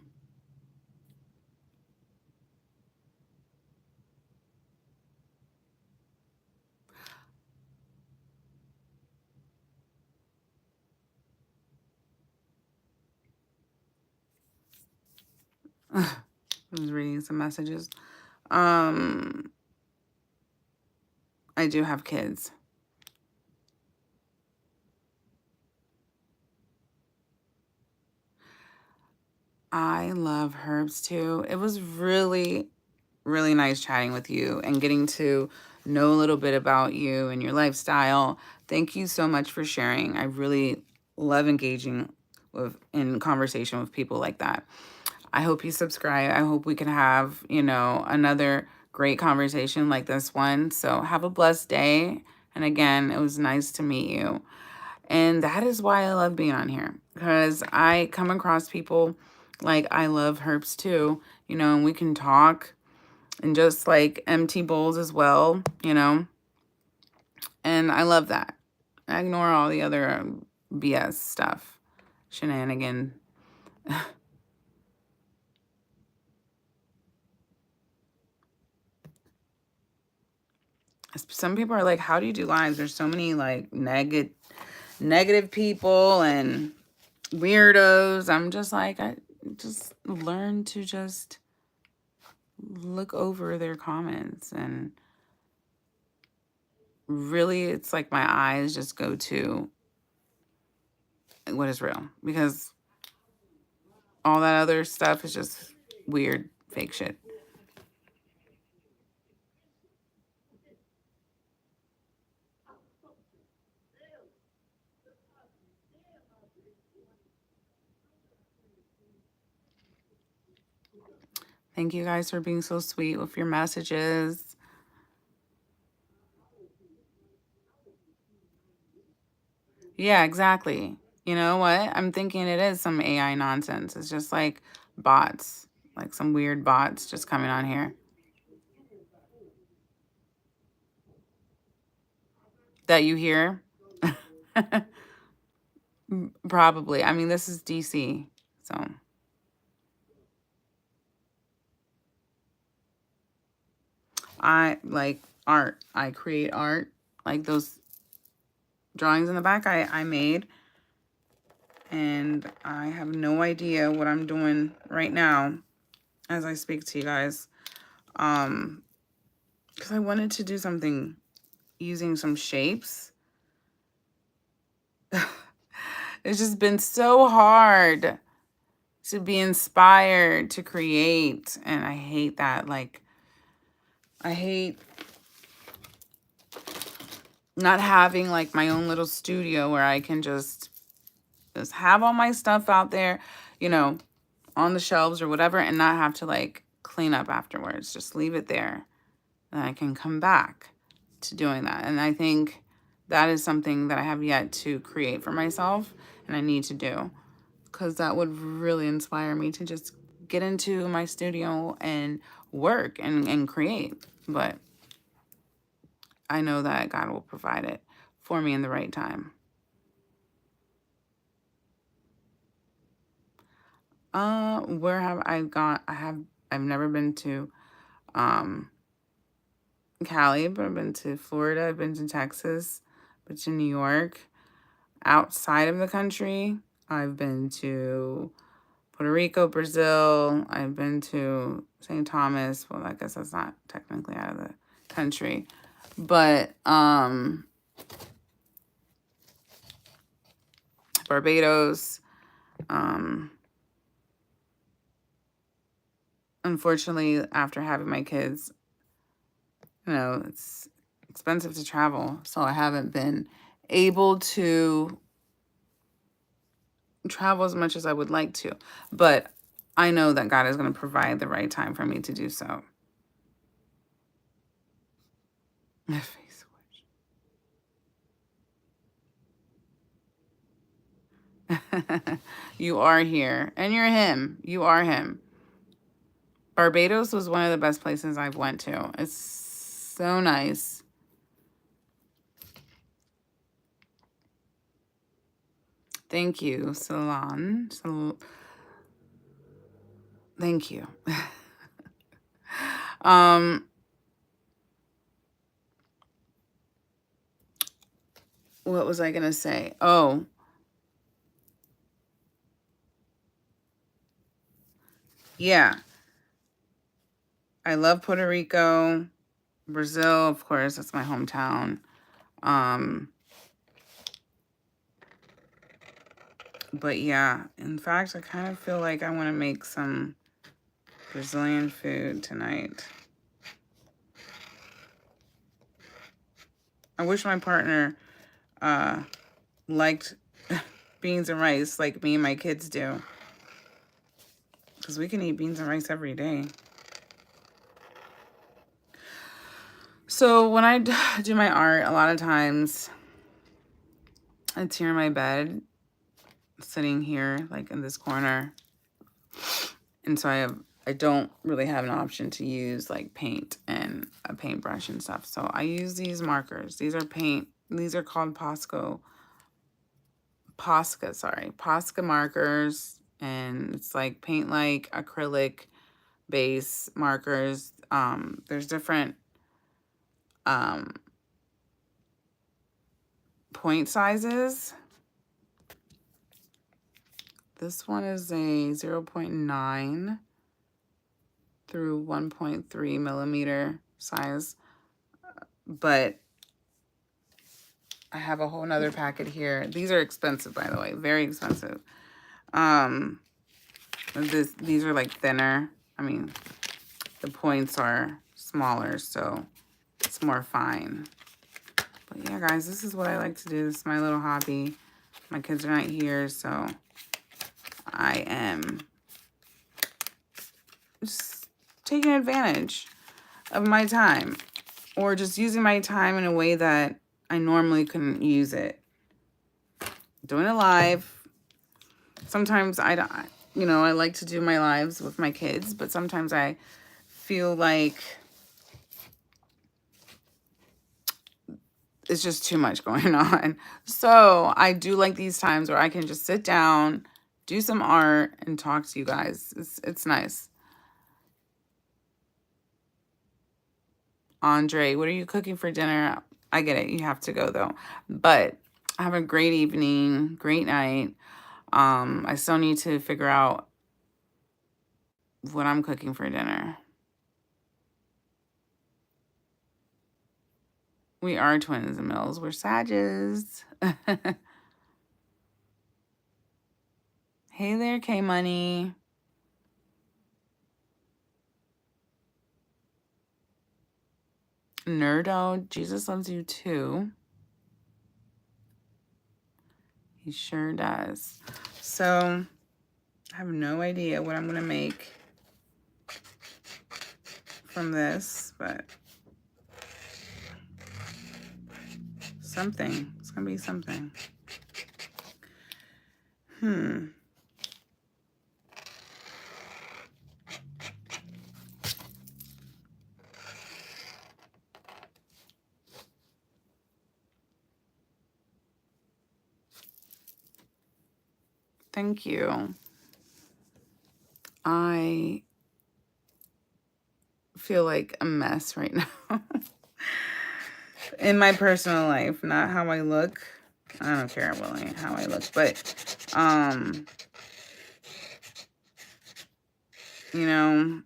was reading some messages. I do have kids. I love herbs too. It was really, really nice chatting with you and getting to know a little bit about you and your lifestyle. Thank you so much for sharing. I really love engaging in conversation with people like that. I hope you subscribe. I hope we can have, another great conversation like this one. So have a blessed day. And again, it was nice to meet you. And that is why I love being on here, because I come across people like I love herbs too, and we can talk and just like empty bowls as well, and I love that. I ignore all the other BS stuff, shenanigan. Some people are like, how do you do lives? There's so many like negative people and weirdos. I'm just like, I just learn to just look over their comments, and really it's like my eyes just go to what is real, because all that other stuff is just weird fake shit. Thank you guys for being so sweet with your messages. Yeah, exactly. You know what? I'm thinking it is some AI nonsense. It's just like bots, like some weird bots just coming on here. That you hear? Probably. I mean, this is DC, so. I like art. I create art. Like those drawings in the back I made. And I have no idea what I'm doing right now as I speak to you guys. Because I wanted to do something using some shapes. It's just been so hard to be inspired to create. And I hate that. Like, I hate not having like my own little studio where I can just have all my stuff out there, on the shelves or whatever, and not have to like clean up afterwards. Just leave it there. And I can come back to doing that. And I think that is something that I have yet to create for myself, and I need to do, because that would really inspire me to just get into my studio and work and create. But I know that God will provide it for me in the right time. Where have I gone? I've never been to Cali, but I've been to Florida, I've been to Texas, I've been to New York. Outside of the country, I've been to Puerto Rico, Brazil. I've been to St. Thomas. Well, I guess that's not technically out of the country. But Barbados. Unfortunately, after having my kids, it's expensive to travel. So I haven't been able to travel as much as I would like to. But I know that God is going to provide the right time for me to do so. Face switch. You are here. And you're him. You are him. Barbados was one of the best places I've went to. It's so nice. Thank you, Salon. Thank you. What was I gonna say? Oh, yeah. I love Puerto Rico. Brazil, of course, that's my hometown. But yeah, in fact, I kind of feel like I want to make some Brazilian food tonight. I wish my partner liked beans and rice like me and my kids do. Because we can eat beans and rice every day. So when I do my art, a lot of times it's here in my bed, sitting here, like in this corner. And so I don't really have an option to use like paint and a paintbrush and stuff. So I use these markers. These are called Posca markers. And it's like paint like acrylic base markers. There's different point sizes. This one is a 0.9 through 1.3 millimeter size, but I have a whole nother packet here. These are expensive, by the way, very expensive. These are like thinner. I mean, the points are smaller, so it's more fine. But yeah, guys, this is what I like to do. This is my little hobby. My kids are not here, so I am just taking advantage of my time, or just using my time in a way that I normally couldn't use it. Doing it live. Sometimes I like to do my lives with my kids, but sometimes I feel like it's just too much going on. So I do like these times where I can just sit down, do some art, and talk to you guys. It's nice. Andre, what are you cooking for dinner? I get it. You have to go, though. But have a great evening, great night. I still need to figure out what I'm cooking for dinner. We are twins, Mills. We're Sages. Hey there, K-Money. Nerdo, Jesus loves you too. He sure does. So, I have no idea what I'm going to make from this, but something. It's going to be something. Thank you. I feel like a mess right now. In my personal life, not how I look. I don't care really how I look, but you know,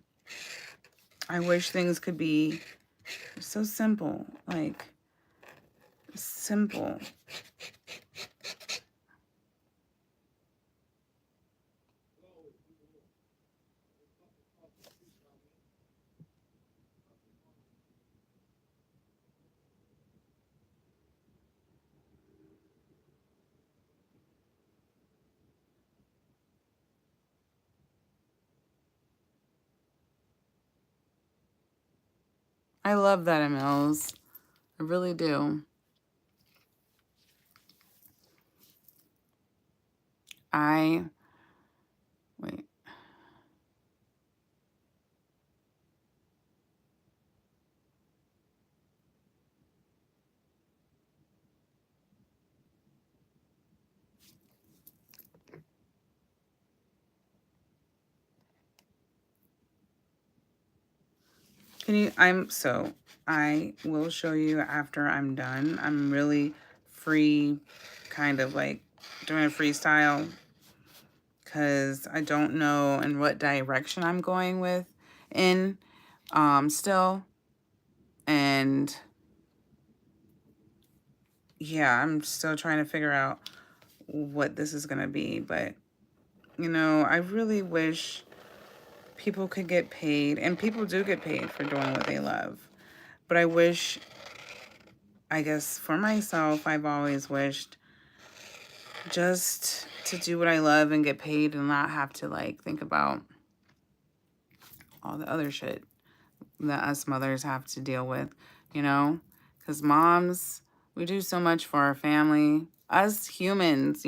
I wish things could be so simple, like simple. I love that, Emils. I really do. Wait. I will show you after I'm done. I'm really free, kind of like doing a freestyle, because I don't know in what direction I'm going with still. And yeah, I'm still trying to figure out what this is going to be. But, I really wish people could get paid, and people do get paid for doing what they love. But I guess for myself, I've always wished just to do what I love and get paid and not have to like think about all the other shit that us mothers have to deal with, because moms, we do so much for our family. Us humans,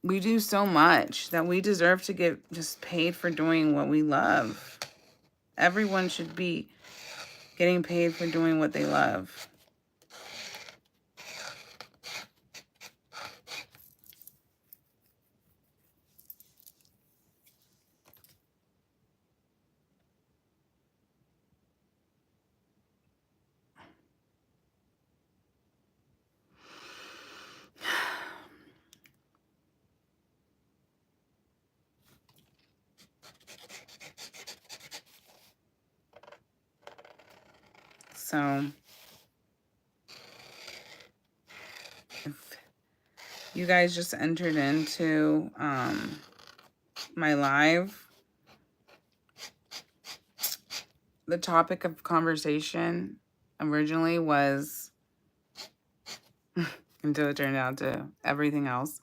we do so much that we deserve to get just paid for doing what we love. Everyone should be getting paid for doing what they love. So if you guys just entered into my live, the topic of conversation originally was, until it turned out to everything else,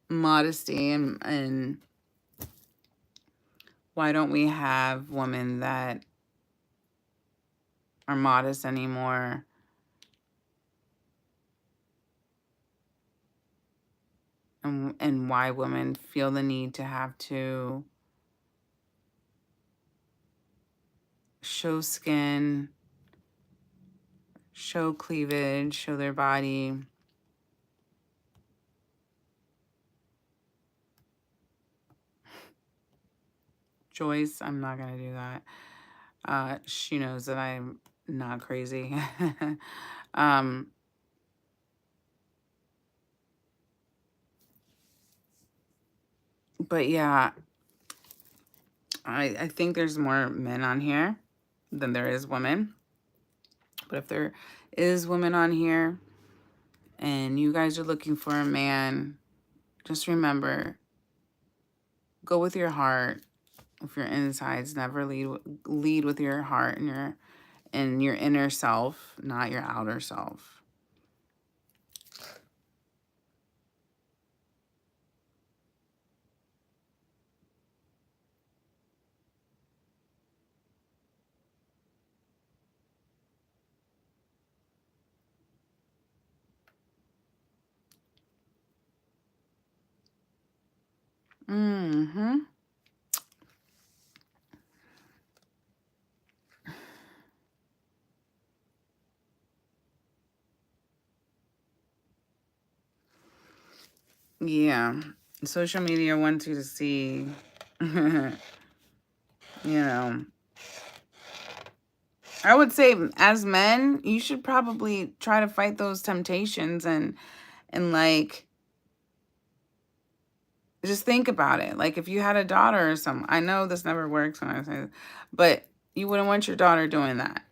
modesty, and why don't we have women that are modest anymore? And why women feel the need to have to show skin, show cleavage, show their body. Joyce, I'm not going to do that. She knows that I'm not crazy. But yeah, I think there's more men on here than there is women. But if there is women on here and you guys are looking for a man, just remember, go with your heart. With your insides, never lead with your heart and your inner self, not your outer self. Mm-hmm. Yeah. Social media wants you to see, I would say as men, you should probably try to fight those temptations and like, just think about it. Like if you had a daughter or something, I know this never works when I say this, but you wouldn't want your daughter doing that.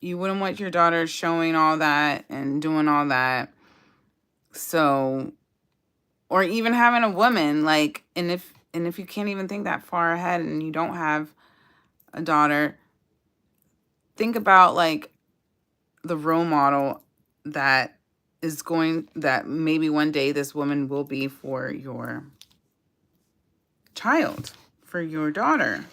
You wouldn't want your daughter showing all that and doing all that. So, or even having a woman, like, and if you can't even think that far ahead and you don't have a daughter, think about like the role model that maybe one day this woman will be for your child, for your daughter.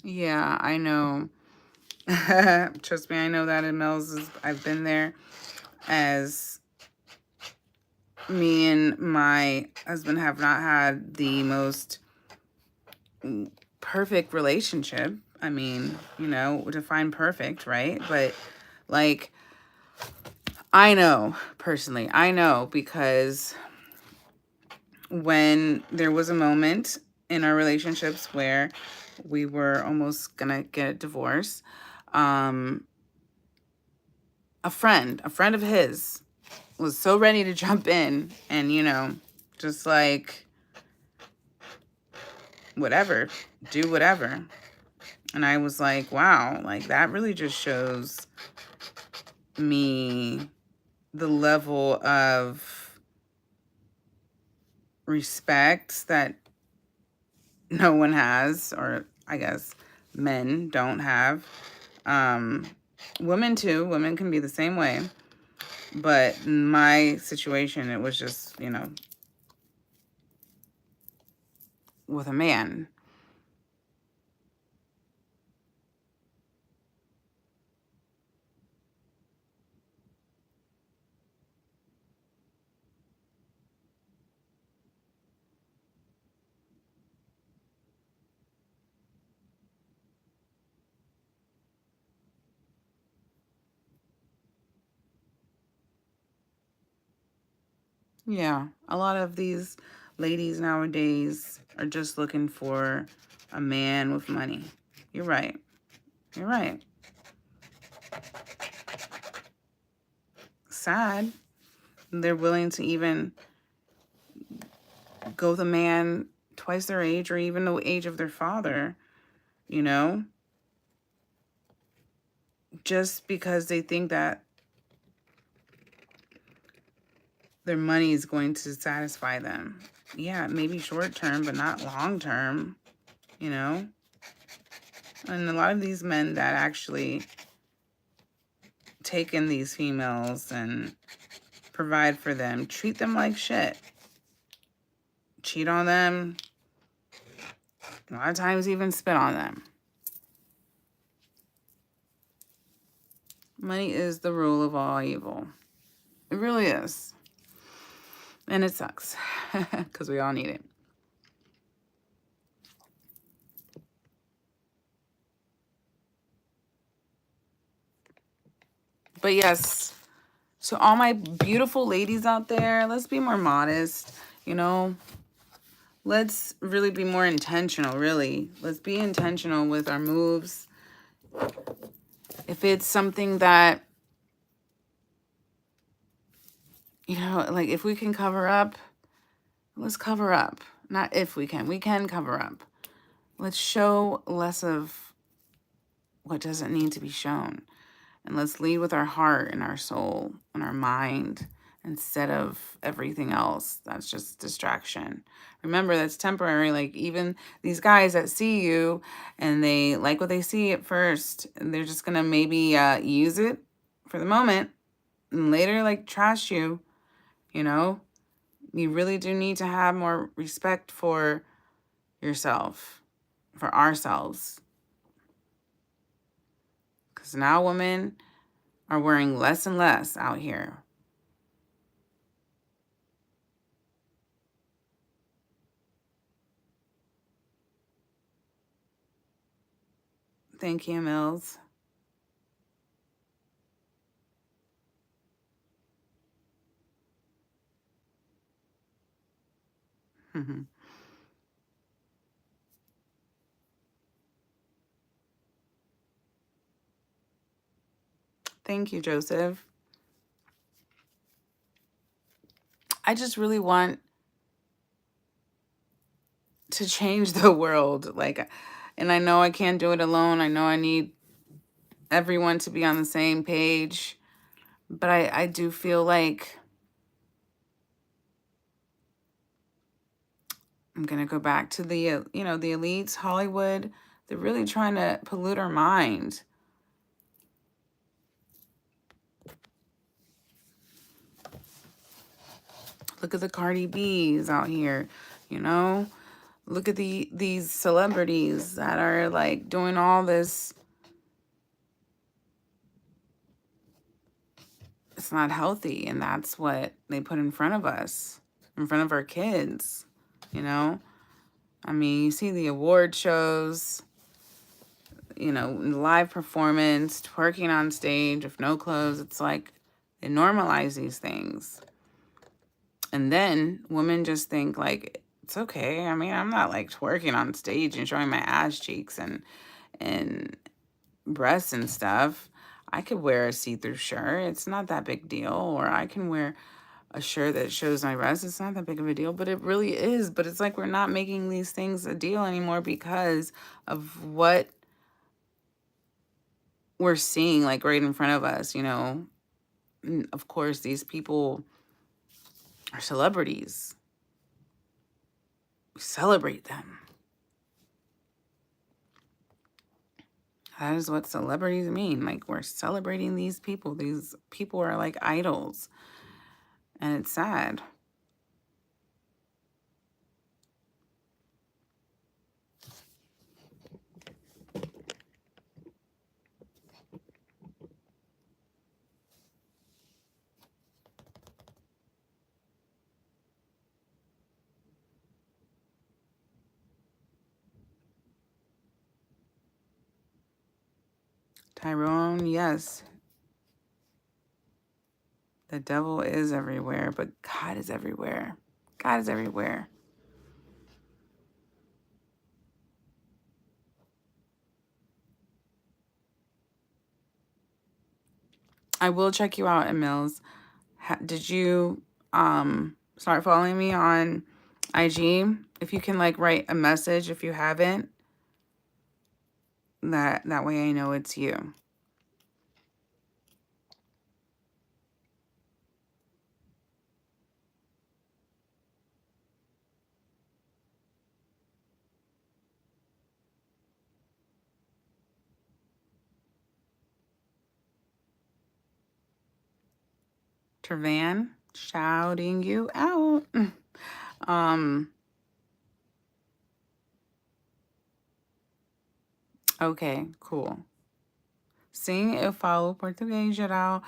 Yeah, I know. Trust me, I know that in Mel's. I've been there, as me and my husband have not had the most perfect relationship. I mean, define perfect, right? But like, I know personally, I know because when there was a moment in our relationships where we were almost gonna get a divorce, um, a friend of his was so ready to jump in and, just like, whatever, do whatever. And I was like, wow, like that really just shows me the level of respect that no one has, or I guess men don't have. Women too. Women can be the same way. But in my situation, it was just, with a man. Yeah, a lot of these ladies nowadays are just looking for a man with money. You're right. You're right. Sad. They're willing to even go with a man twice their age or even the age of their father, just because they think that their money is going to satisfy them. Yeah, maybe short term, but not long term, And a lot of these men that actually take in these females and provide for them treat them like shit. Cheat on them. A lot of times even spit on them. Money is the rule of all evil. It really is. And it sucks because we all need it. But yes, to all my beautiful ladies out there, let's be more modest, Let's really be more intentional, really. Let's be intentional with our moves. If it's something that, like if we can cover up, let's cover up. Not if we can cover up. Let's show less of what doesn't need to be shown. And let's lead with our heart and our soul and our mind instead of everything else. That's just distraction. Remember, that's temporary. Like even these guys that see you and they like what they see at first, and they're just going to maybe use it for the moment and later like trash you, You really do need to have more respect for yourself, for ourselves. Because now women are wearing less and less out here. Thank you, Mills. Thank you, Joseph. I just really want to change the world. And I know I can't do it alone. I know I need everyone to be on the same page. But I do feel like I'm going to go back to the elites, Hollywood. They're really trying to pollute our mind. Look at the Cardi B's out here, Look at these celebrities that are like doing all this. It's not healthy, and that's what they put in front of us, in front of our kids, you know? I mean, you see the award shows, you know, live performance, twerking on stage with no clothes. It's like they normalize these things. And then women just think like, it's okay. I mean, I'm not like twerking on stage and showing my ass cheeks and breasts and stuff. I could wear a see-through shirt. It's not that big deal. Or I can wear a shirt that shows my breasts. It's not that big of a deal, but it really is. But it's like we're not making these things a deal anymore because of what we're seeing like right in front of us, you know. And of course, these people are celebrities. We celebrate them. That is what celebrities mean. Like, we're celebrating these people. These people are like idols. And it's sad. Tyrone, yes. The devil is everywhere, but God is everywhere. God is everywhere. I will check you out, Emils. Did you start following me on IG? If you can like write a message if you haven't, that way I know it's you. Trevan, shouting you out. Okay, cool. Sim, eu falo português geral.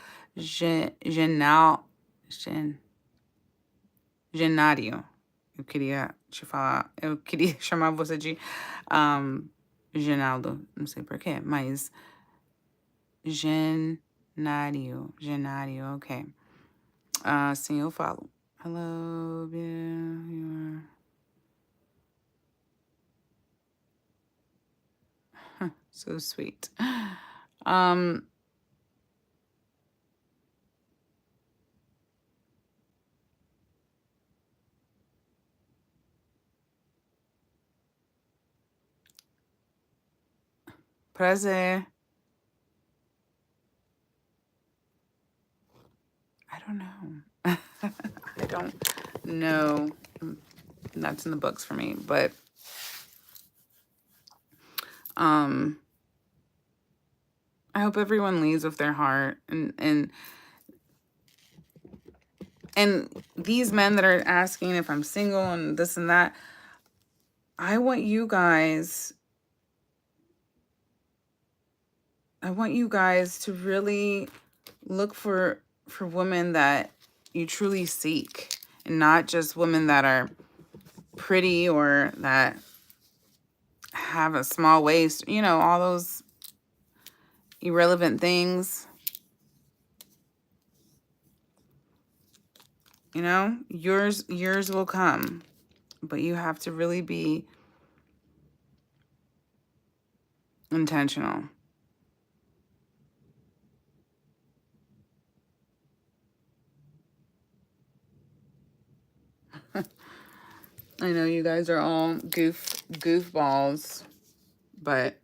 Genário. Eu queria te falar. Eu queria chamar você de Genaldo. Não sei porquê, mas Genário. Genário, ok. Sim, eu falo. Hello, Bill. You're so sweet. Prazer. I don't know. I don't know. That's in the books for me, but I hope everyone leaves with their heart, and these men that are asking if I'm single and this and that, I want you guys to really look for women that you truly seek, and not just women that are pretty or that have a small waist, you know, all those irrelevant things. You know, yours will come, but you have to really be intentional. I know you guys are all goofballs, but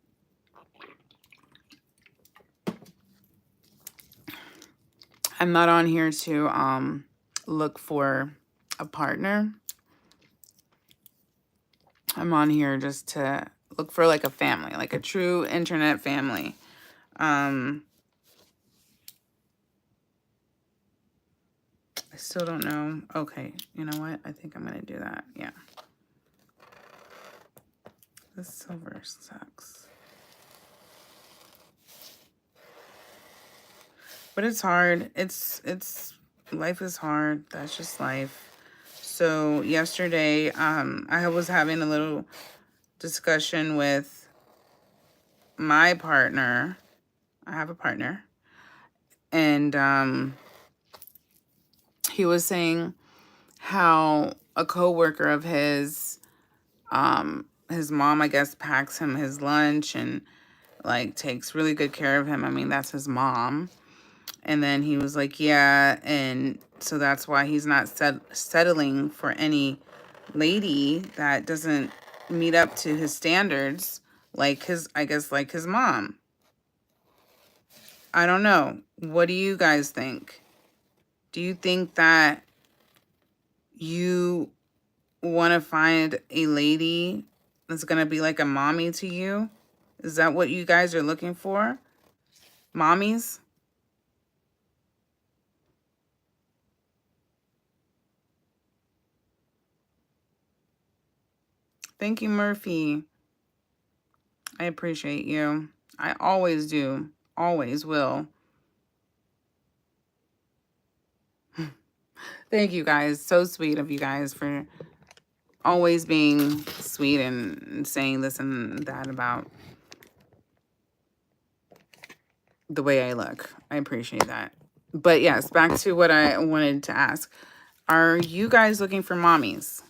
I'm not on here to look for a partner. I'm on here just to look for like a family, like a true internet family. I still don't know. Okay, you know what? I think I'm gonna do that. Yeah. This silver sucks. But it's hard. Life is hard. That's just life. So yesterday, I was having a little discussion with my partner. I have a partner. And he was saying how a coworker of his mom, I guess, packs him his lunch and like takes really good care of him. I mean, that's his mom. And then he was like, yeah, and so that's why he's not settling for any lady that doesn't meet up to his standards, like his mom. I don't know. What do you guys think? Do you think that you want to find a lady that's going to be like a mommy to you? Is that what you guys are looking for? Mommies? Thank you, Murphy. I appreciate you. I always do. Always will. Thank you guys. So sweet of you guys for always being sweet and saying this and that about the way I look. I appreciate that. But yes, back to what I wanted to ask. Are you guys looking for mommies?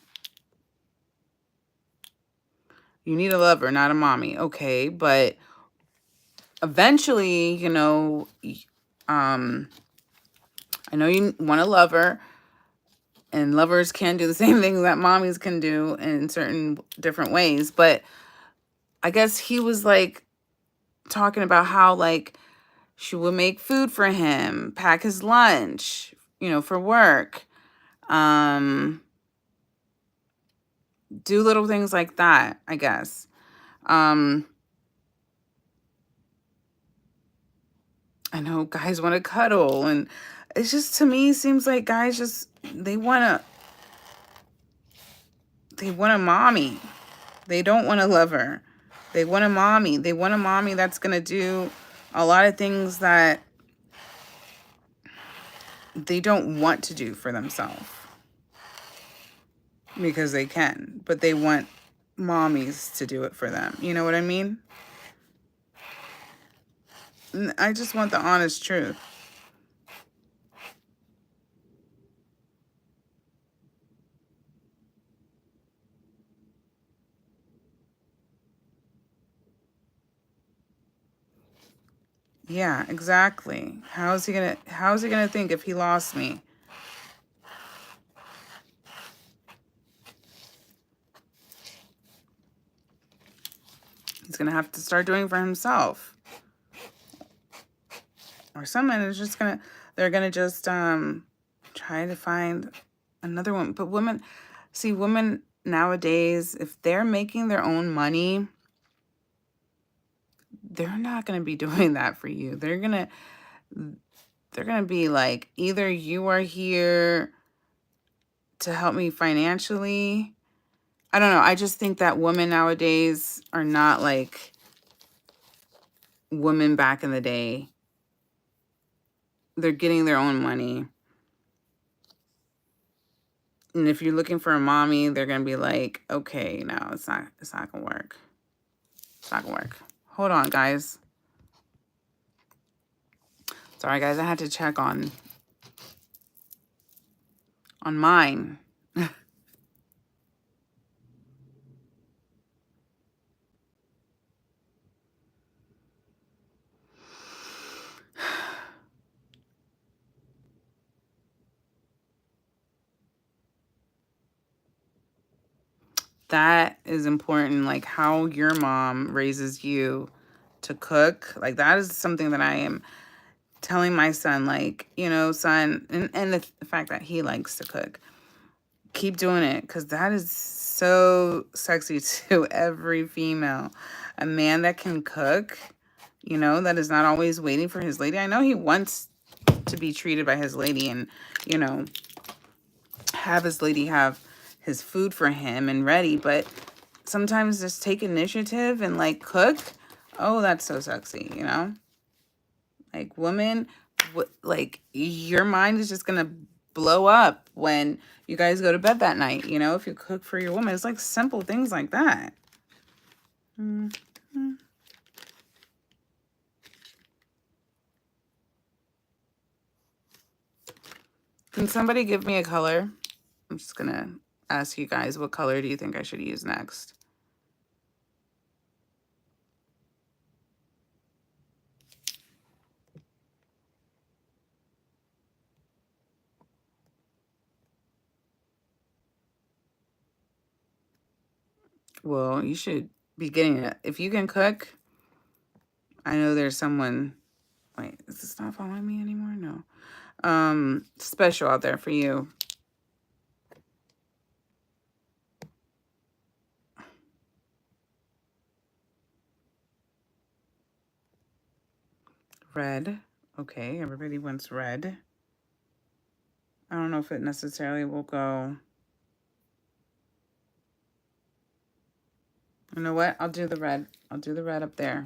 You need a lover, not a mommy. Okay, but eventually, you know, I know you want a lover, and lovers can do the same things that mommies can do in certain different ways. But I guess he was like talking about how like she would make food for him, pack his lunch, you know, for work. Do little things like that, I guess. I know guys want to cuddle, and it's just, to me, seems like guys just, they want a mommy. They don't want a lover. They want a mommy. They want a mommy that's going to do a lot of things that they don't want to do for themselves because they can, but they want mommies to do it for them. You know what I mean? I just want the honest truth. Yeah, exactly. How's he gonna think if he lost me? He's gonna have to start doing for himself. Or some men is just they're gonna just try to find another one. But women nowadays, if they're making their own money, they're not gonna be doing that for you. They're gonna be like, either you are here to help me financially. I don't know. I just think that women nowadays are not like women back in the day. They're getting their own money. And if you're looking for a mommy, they're going to be like, okay, no, it's not going to work. It's not going to work. Hold on, guys. Sorry, guys. I had to check on mine. That is important, like how your mom raises you to cook. Like, that is something that I am telling my son, like, you know, son, and the fact that he likes to cook. Keep doing it, because that is so sexy to every female. A man that can cook, you know, that is not always waiting for his lady. I know he wants to be treated by his lady and, you know, have his lady have his food for him and ready, but sometimes just take initiative and like cook. Oh, that's so sexy, you know? Like women, like your mind is just gonna blow up when you guys go to bed that night, you know, if you cook for your woman. It's like simple things like that. Mhm. Can somebody give me a color? I'm just gonna ask you guys, what color do you think I should use next? Well, you should be getting it. If you can cook, I know there's someone. Wait, is this not following me anymore? No. Special out there for you. Red. Okay, everybody wants red. I don't know if it necessarily will go. You know what? I'll do the red. I'll do the red up there.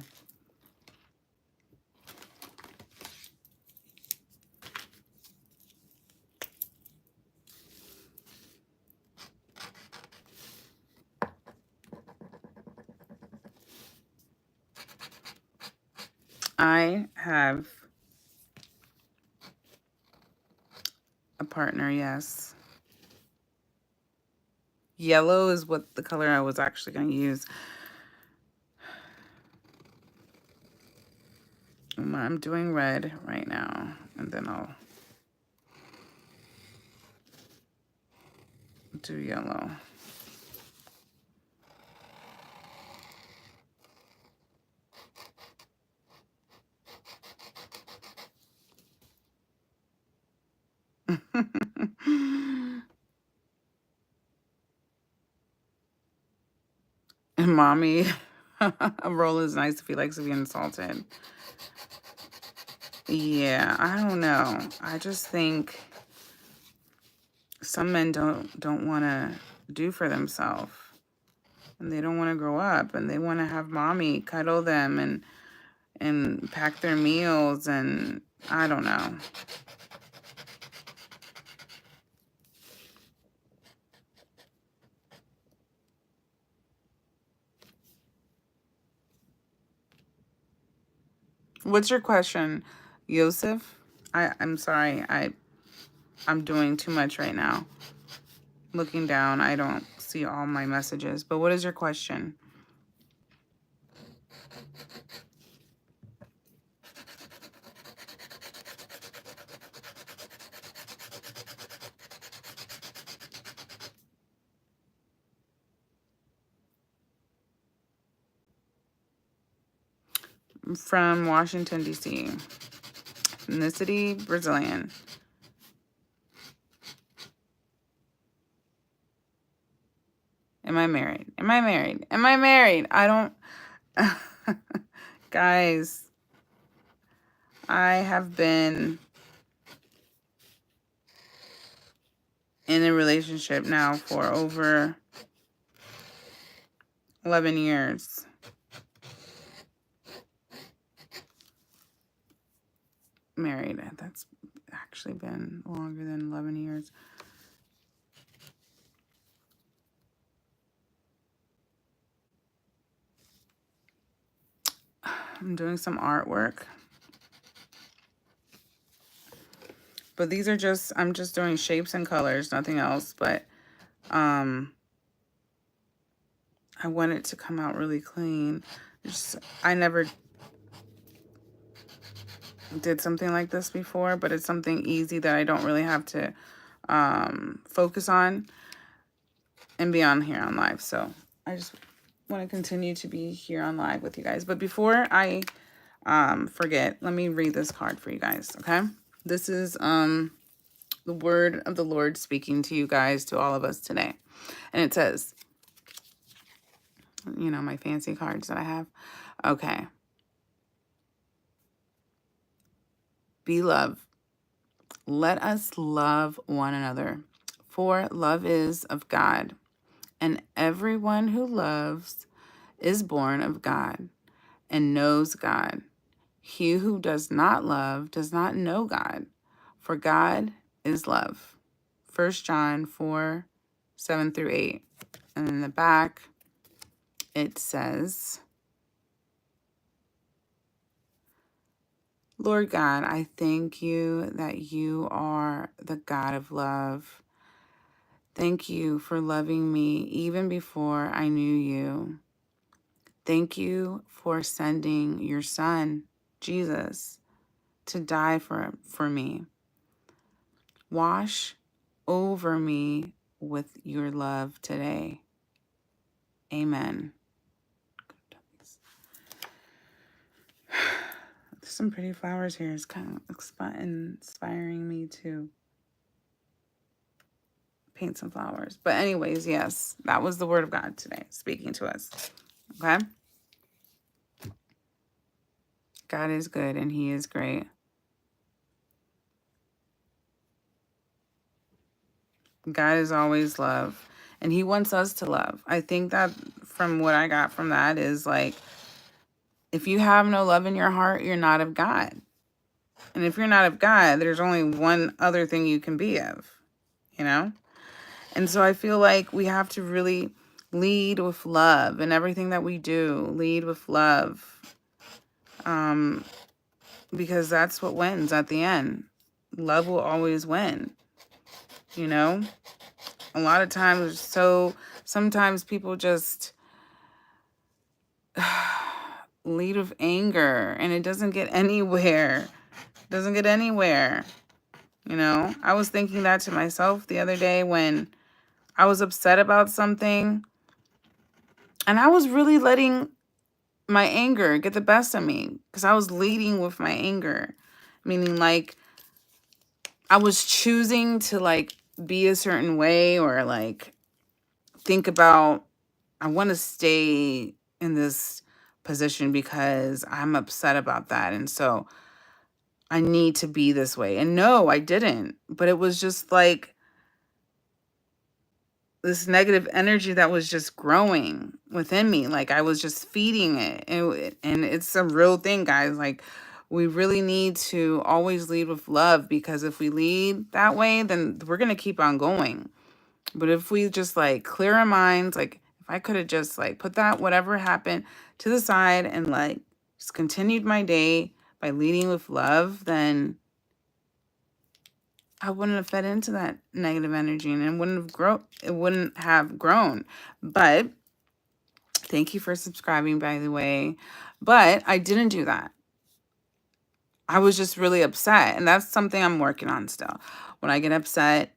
I have a partner, yes. Yellow is what the color I was actually going to use. I'm doing red right now, and then I'll do yellow. And mommy, a roll is nice if he likes to be insulted. Yeah, I don't know. I just think some men don't want to do for themselves, and they don't want to grow up, and they want to have mommy cuddle them and pack their meals, and I don't know. What's your question, Yosef? I'm sorry. I'm doing too much right now. Looking down, I don't see all my messages. But what is your question? From Washington, D.C. Ethnicity, Brazilian. Am I married? Am I married? Am I married? I don't... Guys, I have been in a relationship now for over 11 years. Married. That's actually been longer than 11 years. I'm doing some artwork. But these are just, I'm just doing shapes and colors, nothing else. But I want it to come out really clean. I never did something like this before, but it's something easy that I don't really have to focus on and be on here on live. So I just want to continue to be here on live with you guys. But before I forget, let me read this card for you guys, okay? This is the word of the Lord speaking to you guys, to all of us today. And it says, you know, my fancy cards that I have. Okay. Beloved, let us love one another, for love is of God. And everyone who loves is born of God and knows God. He who does not love does not know God, for God is love. 1 John 4, 7 through 8. And in the back, it says, Lord God, I thank you that you are the God of love. Thank you for loving me even before I knew you. Thank you for sending your son, Jesus, to die for me. Wash over me with your love today. Amen. There's some pretty flowers here. It's kind of inspiring me to paint some flowers. But anyways, yes, that was the word of God today speaking to us. Okay? God is good and he is great. God is always love. And he wants us to love. I think that from what I got from that is like, if you have no love in your heart, you're not of God. And if you're not of God, there's only one other thing you can be of, you know? And so I feel like we have to really lead with love in everything that we do. Lead with love. Because that's what wins at the end. Love will always win, you know? A lot of times, sometimes people just lead with anger and it doesn't get anywhere. You know, I was thinking that to myself the other day when I was upset about something and I was really letting my anger get the best of me because I was leading with my anger, meaning like I was choosing to like be a certain way or like think about, I want to stay in this position because I'm upset about that. And so I need to be this way. And no, I didn't. But it was just like this negative energy that was just growing within me. Like I was just feeding it. And it's a real thing, guys. Like we really need to always lead with love because if we lead that way, then we're going to keep on going. But if we just like clear our minds, like if I could have just like put that whatever happened to the side and like just continued my day by leading with love, then I wouldn't have fed into that negative energy and it wouldn't have grown. But thank you for subscribing, by the way. But I didn't do that. I was just really upset. And that's something I'm working on still. When I get upset,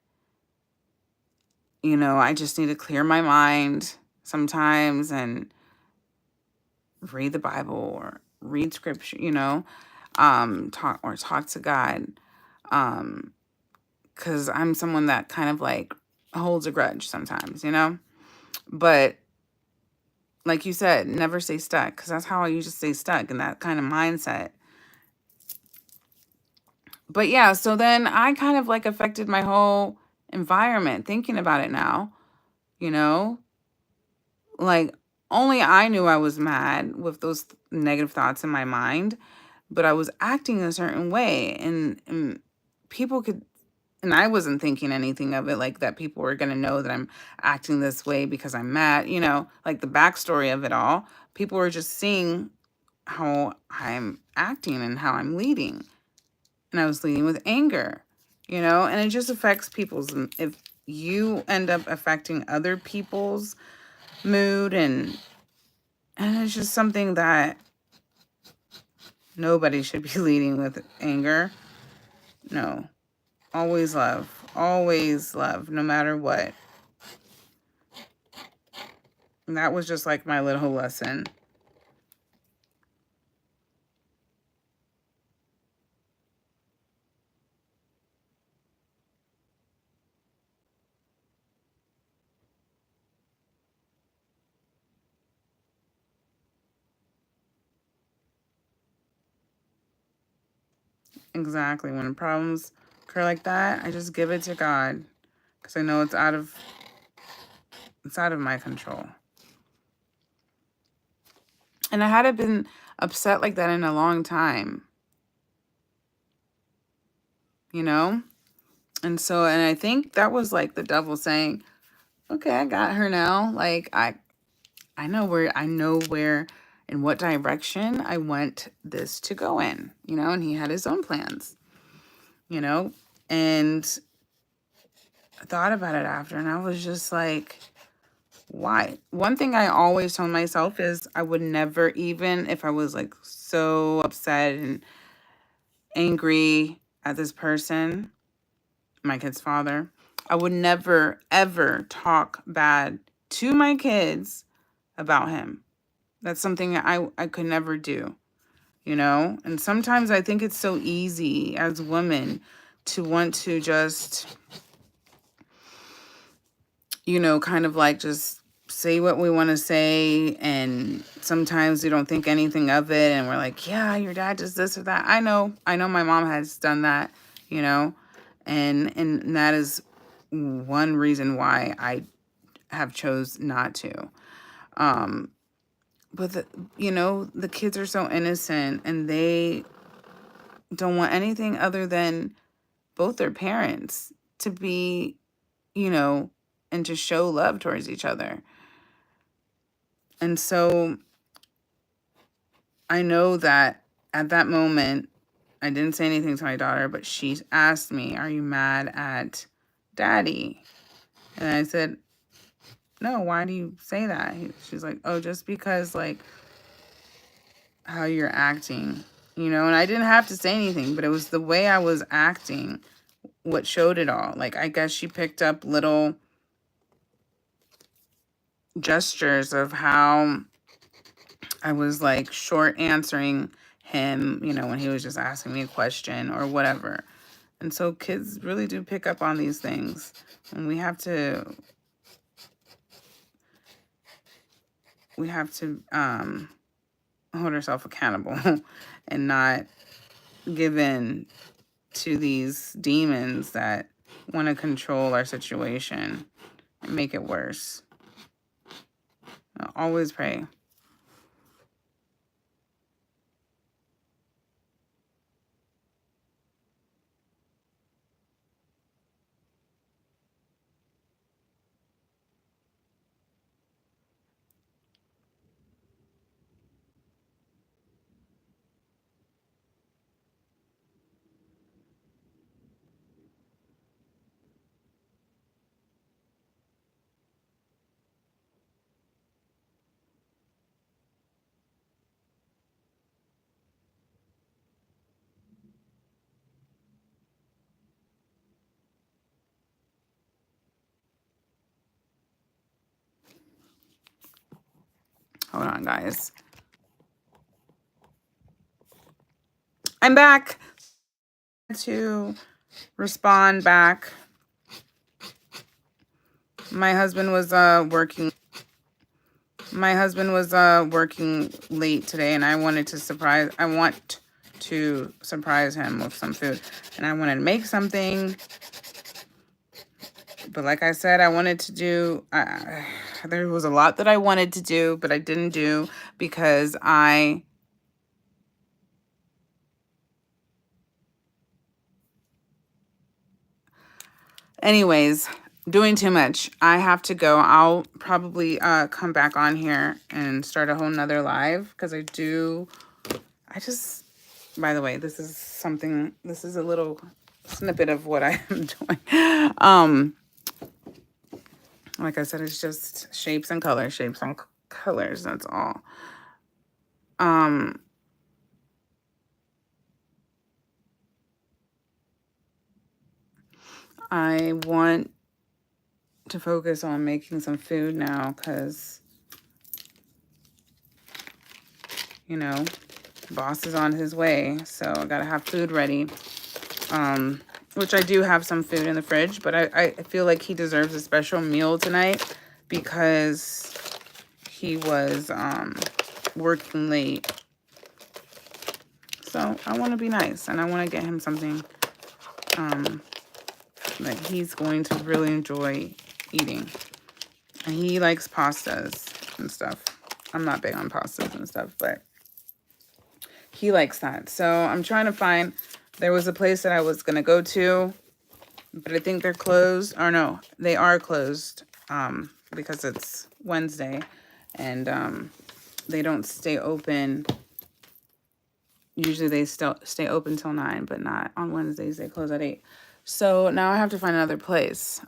you know, I just need to clear my mind sometimes and read the Bible or read scripture, you know, talk to God. Because I'm someone that kind of like holds a grudge sometimes, you know. But like you said, never stay stuck, because that's how I used to stay stuck in that kind of mindset. But yeah, so then I kind of like affected my whole environment thinking about it now, you know, like only I knew I was mad with those negative thoughts in my mind, but I was acting a certain way and people could, and I wasn't thinking anything of it like that people were going to know that I'm acting this way because I'm mad, you know, like the backstory of it all. People were just seeing how I'm acting and how I'm leading. And I was leading with anger, you know, and it just affects people's, if you end up affecting other people's mood and it's just something that nobody should be leading with anger. No, always love, no matter what. And that was just like my little lesson. Exactly. When problems occur like that, I just give it to God because I know it's out of It's out of my control. And I hadn't been upset like that in a long time, you know? And so, and I think that was like the devil saying, okay, I got her now. Like, I know where in what direction I want this to go in, you know? And he had his own plans, you know? And I thought about it after, and I was just like, why? One thing I always told myself is I would never, even if I was like so upset and angry at this person, my kid's father, I would never ever talk bad to my kids about him. That's something I could never do, you know? And sometimes I think it's so easy as women to want to just, you know, kind of like just say what we want to say, and sometimes we don't think anything of it, and we're like, yeah, your dad does this or that. I know my mom has done that, you know, and that is one reason why I have chose not to. But you know, the kids are so innocent, and they don't want anything other than both their parents to be, you know, and to show love towards each other. And so I know that at that moment, I didn't say anything to my daughter, but she asked me, are you mad at daddy? And I said, no, why do you say that? She's like, oh, just because, like, how you're acting, you know? And I didn't have to say anything, but it was the way I was acting what showed it all. Like, I guess she picked up little gestures of how I was like short answering him, you know, when he was just asking me a question or whatever. And so kids really do pick up on these things, and we have to hold ourselves accountable and not give in to these demons that want to control our situation and make it worse. Always pray. Hold on, guys. I'm back to respond back. My husband was working late today, and I want to surprise him with some food. And I wanted to make something, but like I said, I wanted to do there was a lot that I wanted to do, but I didn't do because anyways, doing too much. I have to go. I'll probably come back on here and start a whole nother live, because by the way, this is a little snippet of what I am doing. Like I said, it's just shapes and colors, that's all. I want to focus on making some food now, because, you know, boss is on his way, so I gotta have food ready. Which I do have some food in the fridge, but I feel like he deserves a special meal tonight because he was working late. So I want to be nice, and I want to get him something that he's going to really enjoy eating. He likes pastas and stuff. I'm not big on pastas and stuff, but he likes that. So I'm trying to find, there was a place that I was going to go to, but I think they're closed. Or no, they are closed because it's Wednesday and they don't stay open. Usually they still stay open till 9, but not on Wednesdays. They close at 8. So now I have to find another place.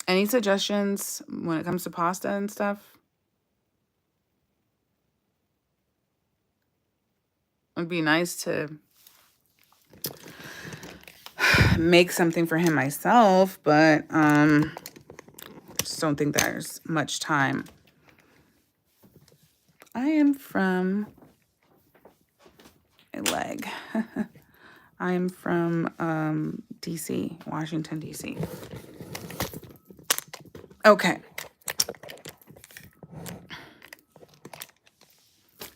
Any suggestions when it comes to pasta and stuff? It'd be nice to make something for him myself, but just don't think there's much time. I am from a leg. I am from DC, Washington, DC. Okay.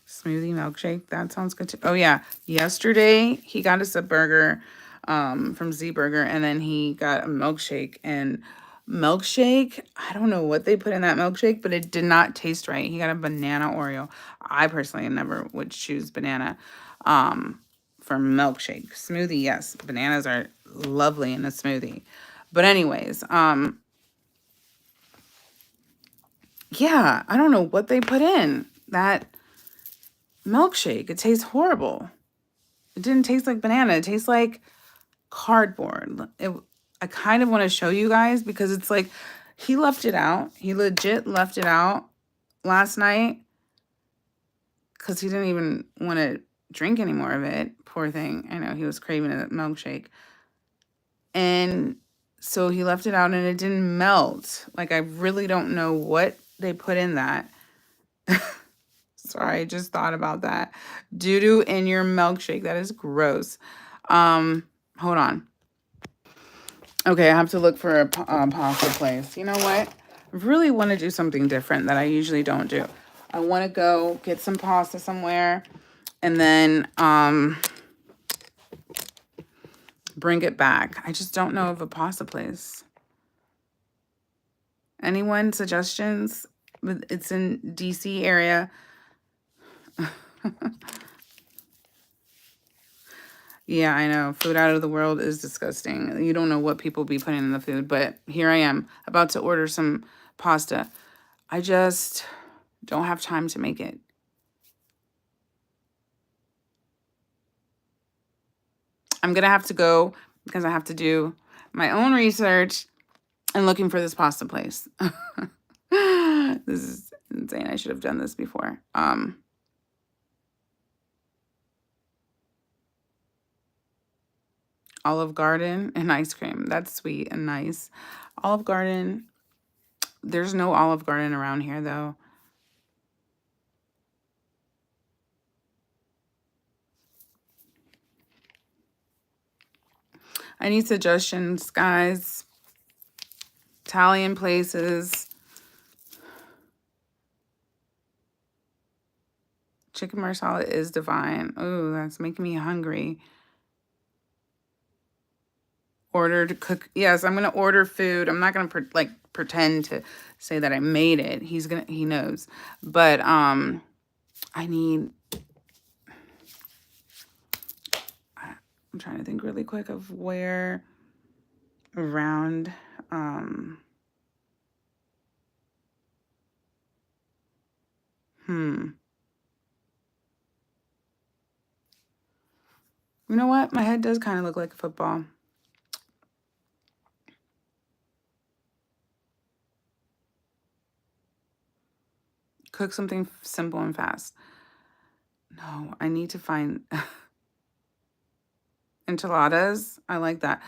Smoothie milkshake. That sounds good too. Oh yeah. Yesterday he got us a burger from Z Burger, and then he got a milkshake. And milkshake, I don't know what they put in that milkshake, but it did not taste right. He got a banana Oreo. I personally never would choose banana for milkshake. Smoothie, yes. Bananas are lovely in a smoothie. But anyways, yeah, I don't know what they put in that milkshake. It tastes horrible. It didn't taste like banana. It tastes like cardboard. I kind of want to show you guys because it's like he left it out. He legit left it out last night because he didn't even want to drink any more of it. Poor thing. I know he was craving a milkshake. And so he left it out and it didn't melt. Like, I really don't know what they put in that. Sorry, I just thought about that. Doo-doo in your milkshake. That is gross. Hold on. Okay, I have to look for a pasta place. You know what? I really want to do something different that I usually don't do. I want to go get some pasta somewhere and then bring it back. I just don't know of a pasta place. Anyone suggestions? It's in DC area. Yeah, I know. Food out of the world is disgusting. You don't know what people be putting in the food, but here I am about to order some pasta. I just don't have time to make it. I'm going to have to go because I have to do my own research and looking for this pasta place. This is insane. I should have done this before. Olive Garden and ice cream. That's sweet and nice. Olive Garden. There's no Olive Garden around here, though. I need suggestions, guys. Italian places. Chicken marsala is divine. Oh, that's making me hungry. Order to cook. Yes, I'm gonna order food. I'm not gonna pretend to say that I made it. He knows. But I need. I'm trying to think really quick of where around. You know what? My head does kind of look like a football. Cook something simple and fast. No, I need to find enchiladas. I like that.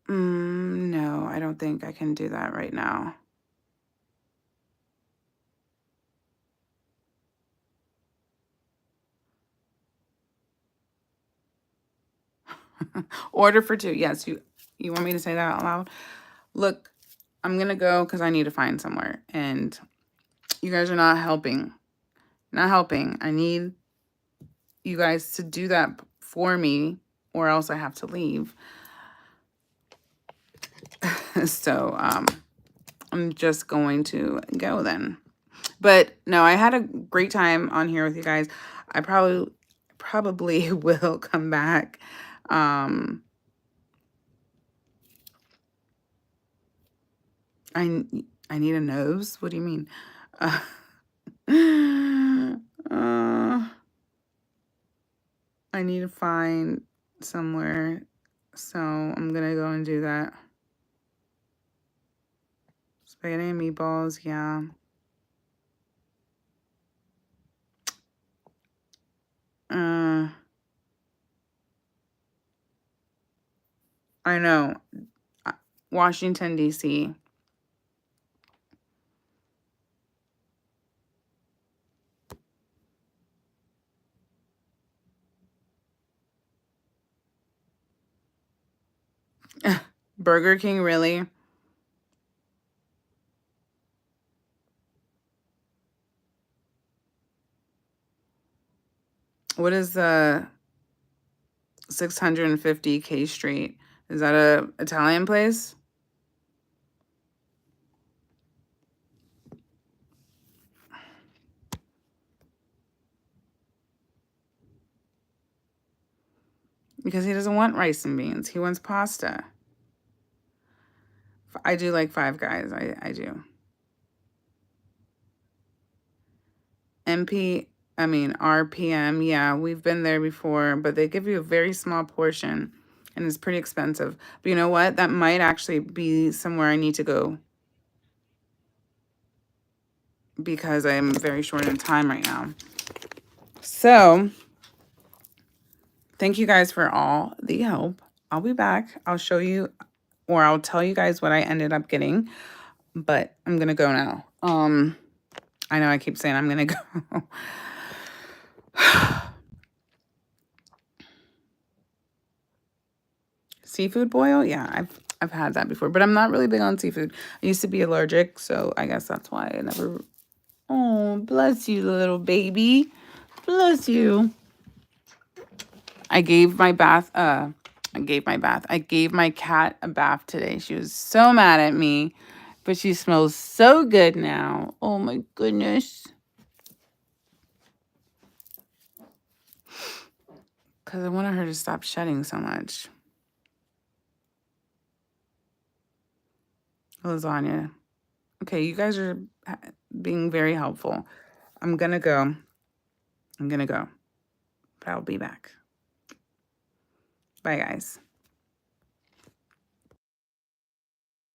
No, I don't think I can do that right now. Order for 2. Yes, you want me to say that out loud? Look, I'm going to go because I need to find somewhere. And you guys are not helping. Not helping. I need you guys to do that for me or else I have to leave. So I'm just going to go then. But no, I had a great time on here with you guys. I probably will come back. I need a nose. What do you mean? I need to find somewhere, so I'm gonna go and do that. Spaghetti and meatballs, yeah. I know. Washington, D.C. Burger King, really? What is the 650 K Street? Is that a Italian place? Because he doesn't want rice and beans. He wants pasta. I do like Five Guys. I do. RPM. Yeah, we've been there before, but they give you a very small portion and it's pretty expensive. But you know what? That might actually be somewhere I need to go because I'm very short on time right now. So, thank you guys for all the help. I'll be back. I'll show you, or I'll tell you guys what I ended up getting, but I'm going to go now. I know I keep saying I'm going to go. Seafood boil? Yeah, I've had that before, but I'm not really big on seafood. I used to be allergic, so I guess that's why I never... Oh, bless you, little baby. Bless you. I gave my cat a bath today. She was so mad at me, but she smells so good now. Oh my goodness. Because I wanted her to stop shedding so much. Lasagna. Okay, you guys are being very helpful. I'm going to go. But I'll be back. Bye, guys.